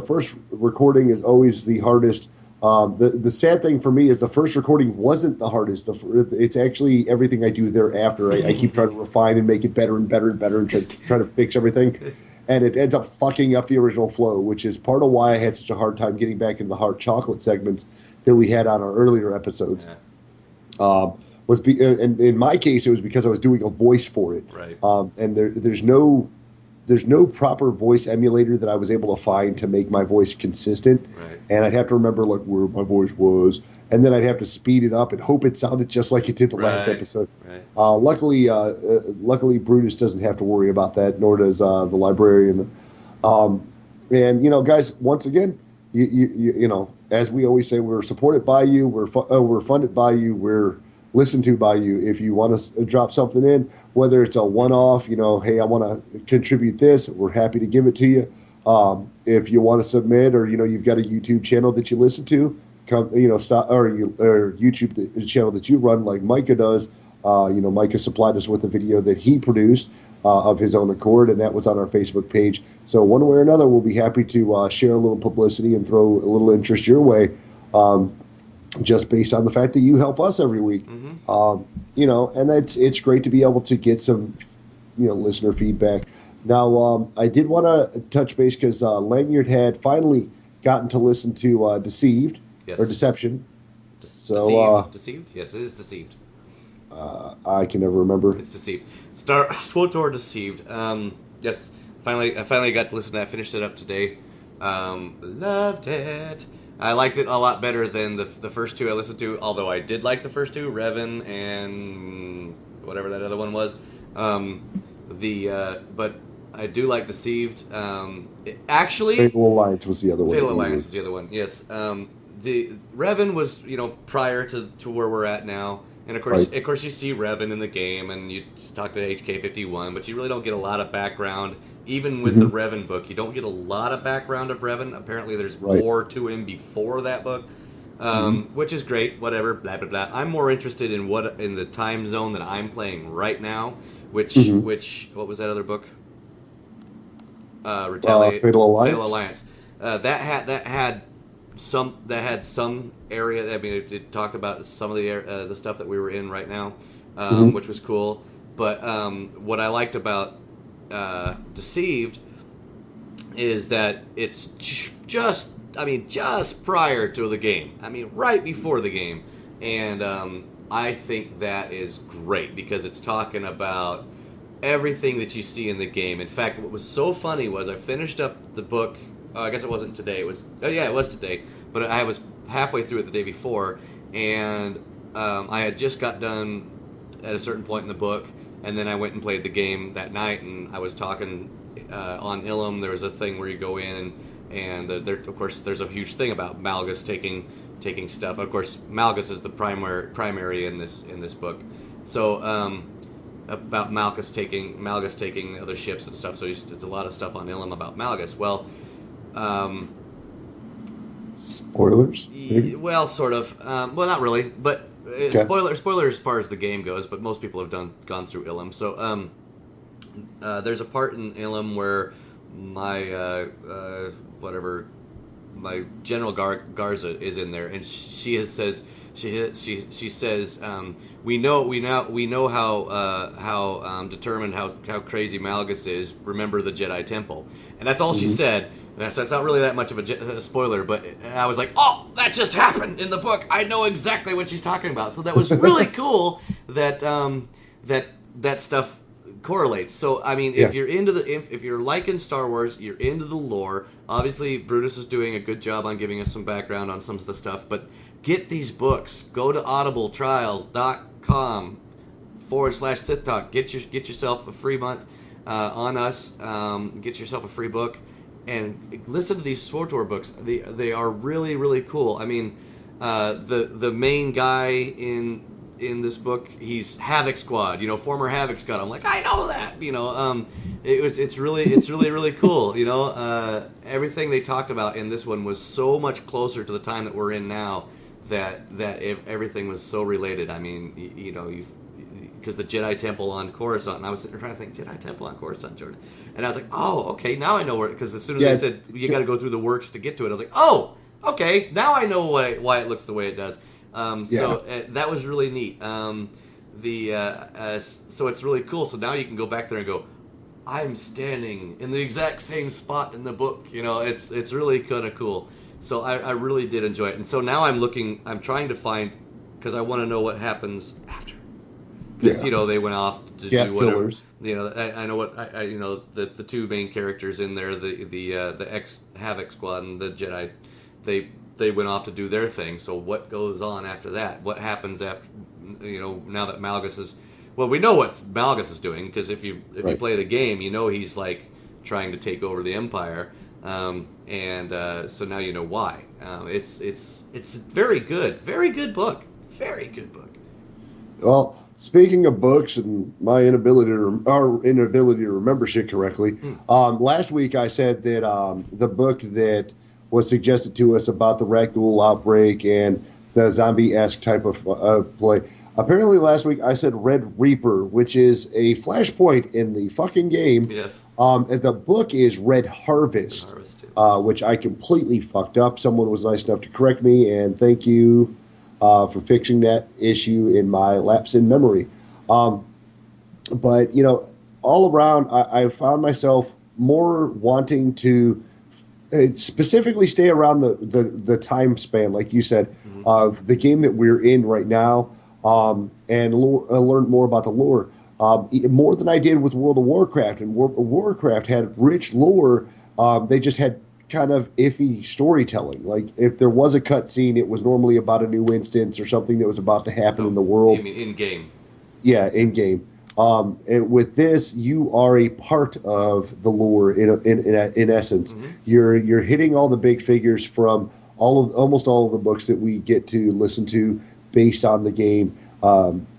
Speaker 1: first recording is always the hardest. The sad thing for me is the first recording wasn't the hardest. It's actually everything I do thereafter. I keep trying to refine and make it better and better and better and try to fix everything. And it ends up fucking up the original flow, which is part of why I had such a hard time getting back into the hard chocolate segments that we had on our earlier episodes. Yeah. And in my case, it was because I was doing a voice for it.
Speaker 2: Right.
Speaker 1: And there's no proper voice emulator that I was able to find to make my voice consistent. Right. And I'd have to remember where my voice was, and then I'd have to speed it up and hope it sounded just like it did the last episode. Right. Luckily, Bru'tis doesn't have to worry about that, nor does the librarian. And guys, once again, you as we always say, we're supported by you, we're funded by you, we're listened to by you. If you want to drop something in, whether it's a one-off, hey, I want to contribute this, we're happy to give it to you. If you want to submit, or you've got a YouTube channel that you listen to, come, stop, or YouTube channel that you run, like Micah does. Micah supplied us with a video that he produced of his own accord, and that was on our Facebook page. So one way or another, we'll be happy to share a little publicity and throw a little interest your way. Just based on the fact that you help us every week. Mm-hmm. And it's great to be able to get some, listener feedback. Now, I did want to touch base because Lanyard had finally gotten to listen to Deceived, or Deception.
Speaker 2: Deceived? Yes, it is Deceived.
Speaker 1: I can never remember.
Speaker 2: It's Deceived. SWTOR Deceived. Yes, I finally got to listen to that, finished it up today. Loved it. I liked it a lot better than the first two I listened to, although I did like the first two, Revan and whatever that other one was. But I do like Deceived. Actually,
Speaker 1: Fatal Alliance was the other one.
Speaker 2: Fatal Alliance was the other one, yes. The Revan was, prior to where we're at now. And of course you see Revan in the game, and you talk to HK-51, but you really don't get a lot of background. Even with the Revan book, you don't get a lot of background of Revan. Apparently there's more to him before that book, which is great, whatever, blah, blah, blah. I'm more interested in the time zone that I'm playing right now, which what was that other book?
Speaker 1: Fatal Alliance.
Speaker 2: Fatal Alliance. That had some area. I mean, it talked about some of the stuff that we were in right now, which was cool. But what I liked about Deceived is that it's just prior to the game. I mean, right before the game, and I think that is great because it's talking about everything that you see in the game. In fact, what was so funny was I finished up the book. I guess it wasn't today. It was today. But I was halfway through it the day before, and I had just got done at a certain point in the book, and then I went and played the game that night, and I was talking on Ilum. There was a thing where you go in, and there, of course, there's a huge thing about Malgus taking stuff. Of course, Malgus is the primary in this book. So about Malgus taking other ships and stuff. So it's a lot of stuff on Ilum about Malgus. Well.
Speaker 1: Spoilers?
Speaker 2: Well, sort of. Well, not really, but
Speaker 1: Okay.
Speaker 2: Spoiler as far as the game goes. But most people have gone through Ilum. So there's a part in Ilum where my my General Garza is in there, and she says we know how determined, how crazy Malgus is. Remember the Jedi Temple, and that's all she said. So it's not really that much of a spoiler, but I was like, oh, that just happened in the book. I know exactly what she's talking about. So that was really cool that that stuff correlates. So I mean, if you're into if you're liking Star Wars, you're into the lore. Obviously, Bru'tis is doing a good job on giving us some background on some of the stuff. But get these books. Go to audibletrials.com/Sith Talk. Get yourself a free month on us. Get yourself a free book. And listen to these SWTOR books. They are really, really cool. I mean, the main guy in this book, he's Havoc Squad. Former Havoc Squad. I'm like, I know that. It's really cool. Everything they talked about in this one was so much closer to the time that we're in now that everything was so related. I mean, because the Jedi Temple on Coruscant, and I was sitting there trying to think, Jedi Temple on Coruscant, Jordan. And I was like, oh, okay, now I know where, because as soon as they said, you got to go through the works to get to it, I was like, oh, okay, now I know why it looks the way it does. So that was really neat. So it's really cool. So now you can go back there and go, I'm standing in the exact same spot in the book. It's really kind of cool. So I really did enjoy it. And so now I'm trying to find, because I want to know what happens after. Because they went off to do whatever. Fillers. I know what the two main characters in there, the ex Havoc Squad and the Jedi, they went off to do their thing. So what goes on after that? What happens after? Now that Malgus is, well, we know what Malgus is doing, because if you play the game, he's like trying to take over the Empire, and so now you know why. It's very good book, very good book.
Speaker 1: Well, speaking of books and my inability to remember shit correctly, last week I said that the book that was suggested to us about the Rakghoul outbreak and the zombie-esque type of play, apparently last week I said Red Reaper, which is a flashpoint in the fucking game.
Speaker 2: Yes.
Speaker 1: And the book is Red Harvest, which I completely fucked up. Someone was nice enough to correct me, and thank you for fixing that issue in my lapse in memory. But, all around, I found myself more wanting to specifically stay around the time span, like you said, of the game that we're in right now, and learn more about the lore. More than I did with World of Warcraft. And World of Warcraft had rich lore. They just had kind of iffy storytelling. Like, if there was a cutscene, it was normally about a new instance or something that was about to happen in the world.
Speaker 2: You mean in-game?
Speaker 1: Yeah, in-game. And with this, you are a part of the lore in essence. You're hitting all the big figures from almost all of the books that we get to listen to based on the game.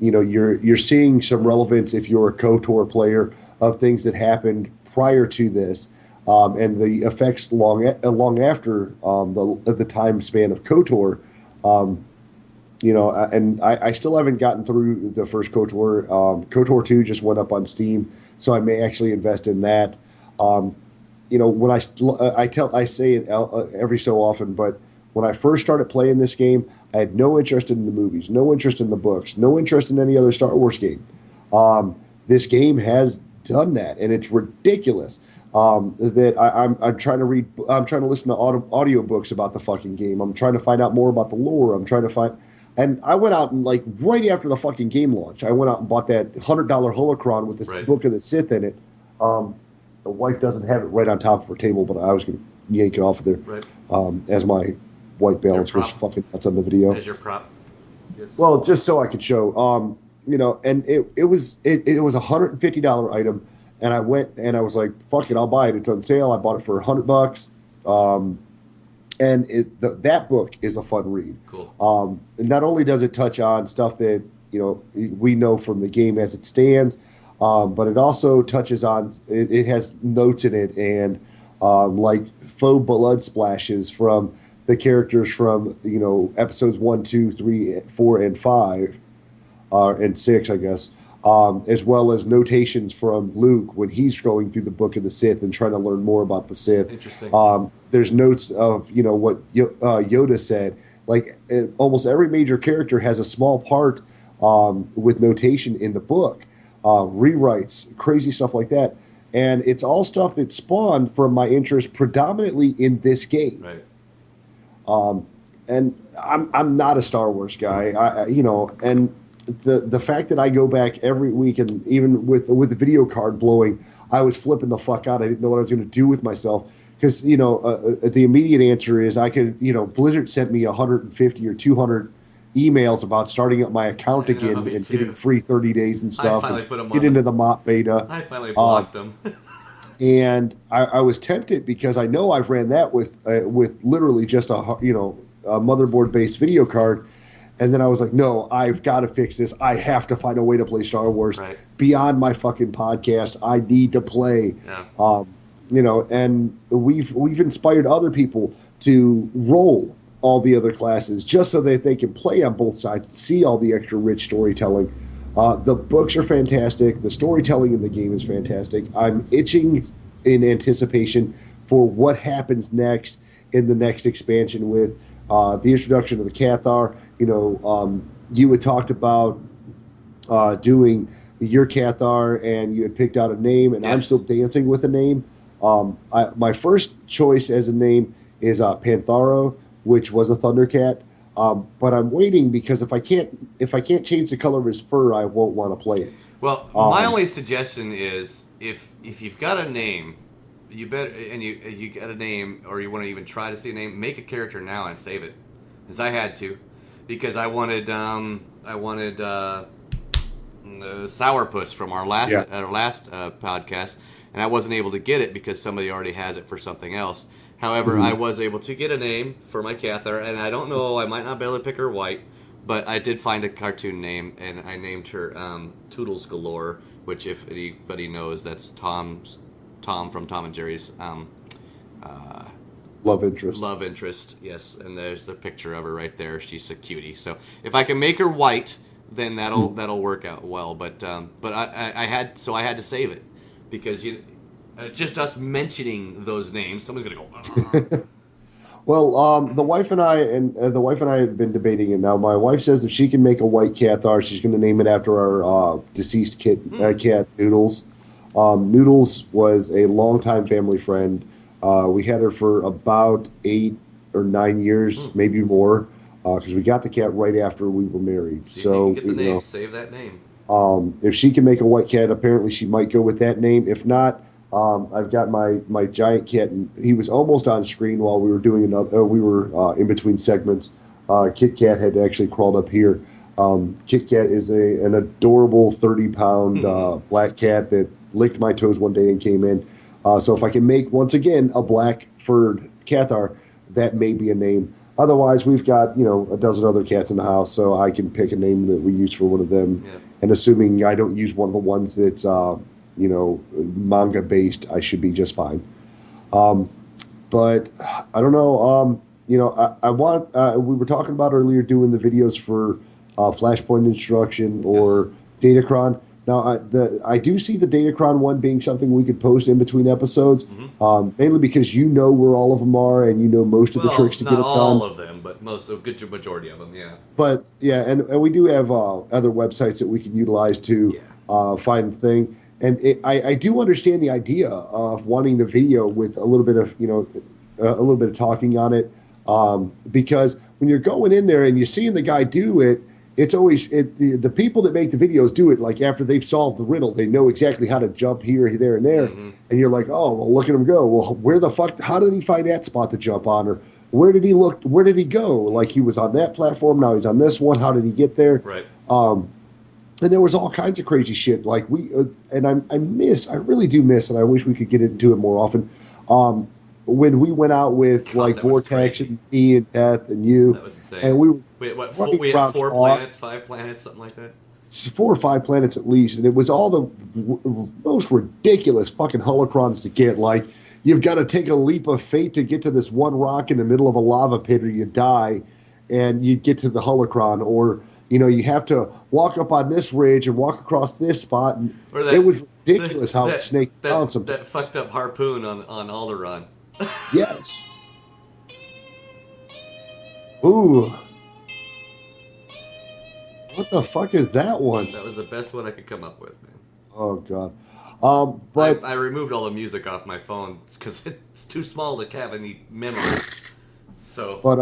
Speaker 1: You're seeing some relevance, if you're a KOTOR player, of things that happened prior to this. And the effects long after the time span of KOTOR, and I still haven't gotten through the first KOTOR. KOTOR 2 just went up on Steam, so I may actually invest in that. When I say it every so often, but when I first started playing this game, I had no interest in the movies, no interest in the books, no interest in any other Star Wars game. This game has done that, and it's ridiculous. That I'm trying to read. I'm trying to listen to audiobooks about the fucking game. I'm trying to find out more about the lore. I'm And I went out and like right after the fucking game launch, I went out and bought that $100 holocron with this Book of the Sith in it. The wife doesn't have it right on top of her table, but I was going to yank it off of there as my white balance was fucking nuts on the video.
Speaker 2: As your prop. Yes.
Speaker 1: Well, just so I could show, and it was a $150 item, and I went and I was like, fuck it, I'll buy it. It's on sale. I bought it for $100. And that book is a fun read.
Speaker 2: Cool.
Speaker 1: Not only does it touch on stuff that we know from the game as it stands, but it also touches on. It has notes in it and like faux blood splashes from the characters from episodes 1, 2, 3, 4, and 5, and 6, I guess. As well as notations from Luke when he's going through the Book of the Sith and trying to learn more about the Sith.
Speaker 2: Interesting.
Speaker 1: There's notes of what Yoda said. Like almost every major character has a small part with notation in the book, rewrites, crazy stuff like that, and it's all stuff that spawned from my interest predominantly in this game.
Speaker 2: Right.
Speaker 1: And I'm not a Star Wars guy, and. The fact that I go back every week and even with the video card blowing, I was flipping the fuck out. I didn't know what I was going to do with myself because the immediate answer is I could Blizzard sent me 150 or 200 emails about starting up my account again and getting free 30 days and stuff.
Speaker 2: I finally put them
Speaker 1: get into the MOP beta.
Speaker 2: I finally blocked them.
Speaker 1: And I was tempted because I know I've ran that with literally just a motherboard based video card. And then I was like, no, I've got to fix this. I have to find a way to play Star Wars beyond my fucking podcast. I need to play.
Speaker 2: Yeah.
Speaker 1: And we've inspired other people to roll all the other classes just so that they can play on both sides, see all the extra rich storytelling. The books are fantastic. The storytelling in the game is fantastic. I'm itching in anticipation for what happens next in the next expansion with the introduction of the Cathar. You had talked about doing your Cathar, and you had picked out a name, and I'm still dancing with a name. My first choice as a name is Pantharo, which was a Thundercat. But I'm waiting because if I can't change the color of his fur, I won't want to play it.
Speaker 2: Well, my only suggestion is if you've got a name, you better you got a name, or you want to even try to see a name, make a character now and save it, as I had to, because I wanted Sourpuss from our last podcast, and I wasn't able to get it because somebody already has it for something else. However, I was able to get a name for my Cathar, and I don't know, I might not be able to pick her white, but I did find a cartoon name, and I named her Toodles Galore, which, if anybody knows, that's Tom from Tom and Jerry's
Speaker 1: love interest.
Speaker 2: Love interest, yes, and there's the picture of her right there. She's a cutie. So if I can make her white, then that'll work out well. But I had to save it because just us mentioning those names, someone's gonna go.
Speaker 1: Well, the wife and I have been debating it now. My wife says if she can make a white Cathar, she's going to name it after our deceased cat Noodles. Noodles was a longtime family friend. We had her for about 8 or 9 years, maybe more, because we got the cat right after we were married.
Speaker 2: So get the name, save that name.
Speaker 1: If she can make a white cat, apparently she might go with that name. If not, I've got my giant cat, and he was almost on screen while we were doing another. We were in between segments. Kit Kat had actually crawled up here. Kit Kat is an adorable 30-pound black cat that licked my toes one day and came in. So if I can make, once again, a black furred Cathar, that may be a name. Otherwise, we've got a dozen other cats in the house, so I can pick a name that we use for one of them. Yeah. And assuming I don't use one of the ones that's manga based, I should be just fine. But I don't know. I want. We were talking about earlier doing the videos for Flashpoint Instruction or Datacron. Now, I do see the Datacron one being something we could post in between episodes, mainly because where all of them are and most of the tricks to get it done. Not
Speaker 2: all of them, but a good majority of them, yeah.
Speaker 1: But, yeah, and we do have other websites that we can utilize to find the thing. And I do understand the idea of wanting the video with a little bit of, a little bit of talking on it. Because when you're going in there and you're seeing the guy do it, it's always the people that make the videos do it like after they've solved the riddle. They know exactly how to jump here, there, and there. Mm-hmm. And you're like, oh, well, look at him go. Well, where the fuck? How did he find that spot to jump on? Or where did he look? Where did he go? Like he was on that platform. Now he's on this one. How did he get there?
Speaker 2: Right.
Speaker 1: And there was all kinds of crazy shit. Like I really do miss, and I wish we could get into it more often. When we went out with like Vortex and me and Death and you,
Speaker 2: that was insane.
Speaker 1: And we
Speaker 2: we had 4 planets, 5 planets, something like that.
Speaker 1: 4 or 5 planets at least, and it was all the most ridiculous fucking holocrons to get. Like you've got to take a leap of fate to get to this one rock in the middle of a lava pit, or you die, and you get to the holocron, or you have to walk up on this ridge and walk across this spot, and it was ridiculous how it snaked down sometimes.
Speaker 2: That fucked up harpoon on Alderaan.
Speaker 1: Yes. Ooh. What the fuck is that one?
Speaker 2: That was the best one I could come up with, man.
Speaker 1: Oh, God. But
Speaker 2: I removed all the music off my phone because it's too small to have any memory. So.
Speaker 1: But,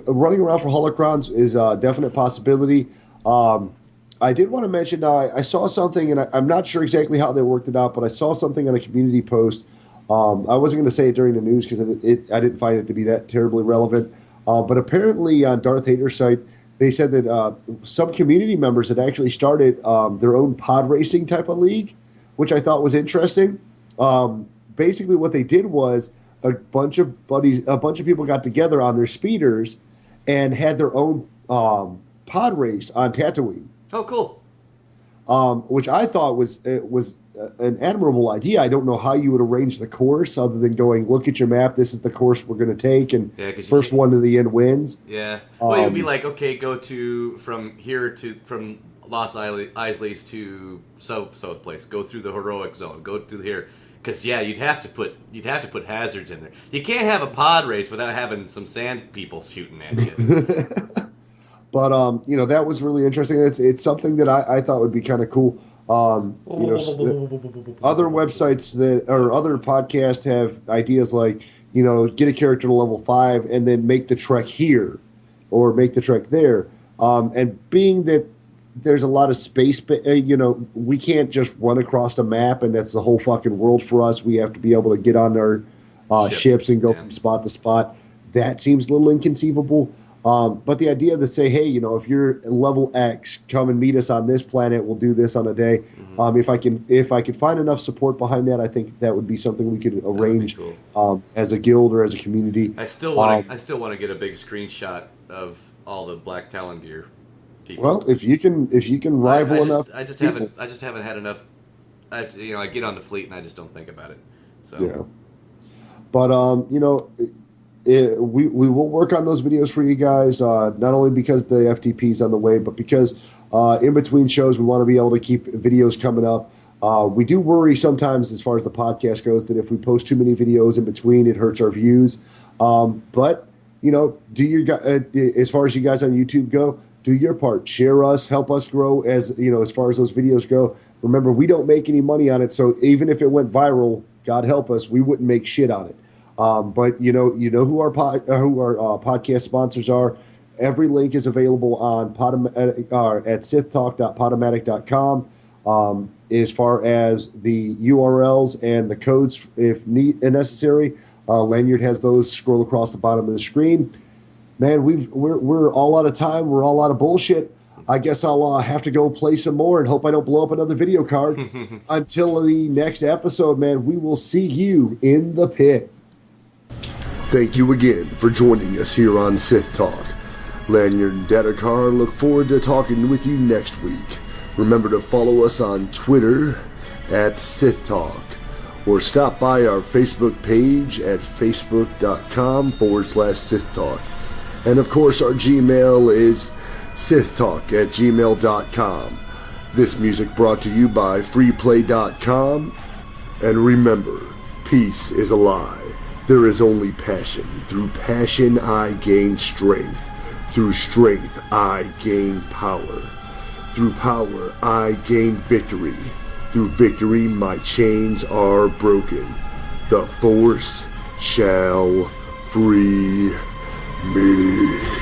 Speaker 1: running around for holocrons is a definite possibility. I did want to mention, I saw something, and I'm not sure exactly how they worked it out, but I saw something on a community post. I wasn't going to say it during the news because I didn't find it to be that terribly relevant. But apparently on Darth Hader's site, they said that some community members had actually started their own pod racing type of league, which I thought was interesting. Basically what they did was a bunch of people got together on their speeders and had their own pod race on Tatooine.
Speaker 2: Oh, cool.
Speaker 1: Which I thought was an admirable idea. I don't know how you would arrange the course other than going, look at your map, this is the course we're going to take, and first one to the end wins.
Speaker 2: Yeah. Well, it would be like, okay, go from Los Isleys to so place. Go through the heroic zone. Go to here. Because you'd have to put hazards in there. You can't have a pod race without having some sand people shooting at you.
Speaker 1: But that was really interesting. It's something that I thought would be kind of cool. Other websites or other podcasts have ideas like get a character to level 5 and then make the trek here, or make the trek there. And being that there's a lot of space, we can't just run across a map and that's the whole fucking world for us. We have to be able to get on our ships and go from spot to spot. That seems a little inconceivable. But the idea to say, hey, if you're level X, come and meet us on this planet. We'll do this on a day. Mm-hmm. If I could find enough support behind that, I think that would be something we could arrange cool. As a guild or as a community.
Speaker 2: I still want to get a big screenshot of all the Black Talon gear people.
Speaker 1: Well, if you can rival enough,
Speaker 2: I just haven't had enough. I get on the fleet and I just don't think about it. So
Speaker 1: yeah, but we will work on those videos for you guys, not only because the FTP is on the way, but because in between shows we want to be able to keep videos coming up. We do worry sometimes as far as the podcast goes that if we post too many videos in between, it hurts our views. But as far as you guys on YouTube go, do your part. Share us, help us grow as far as those videos go. Remember, we don't make any money on it, so even if it went viral, God help us, we wouldn't make shit on it. But who our podcast sponsors are. Every link is available on at sithtalk.podomatic.com. As far as the URLs and the codes, if necessary, Lanyard has those scroll across the bottom of the screen. Man, we're all out of time. We're all out of bullshit. I guess I'll have to go play some more and hope I don't blow up another video card. Until the next episode, man, we will see you in the pit. Thank you again for joining us here on Sith Talk. Lanyard and Dadakar look forward to talking with you next week. Remember to follow us on Twitter at Sith Talk, or stop by our Facebook page at facebook.com/Sith Talk. And of course, our Gmail is sithtalk@gmail.com. This music brought to you by freeplay.com. And remember, peace is a lie. There is only passion. Through passion I gain strength. Through strength I gain power. Through power I gain victory. Through victory my chains are broken. The Force shall free me.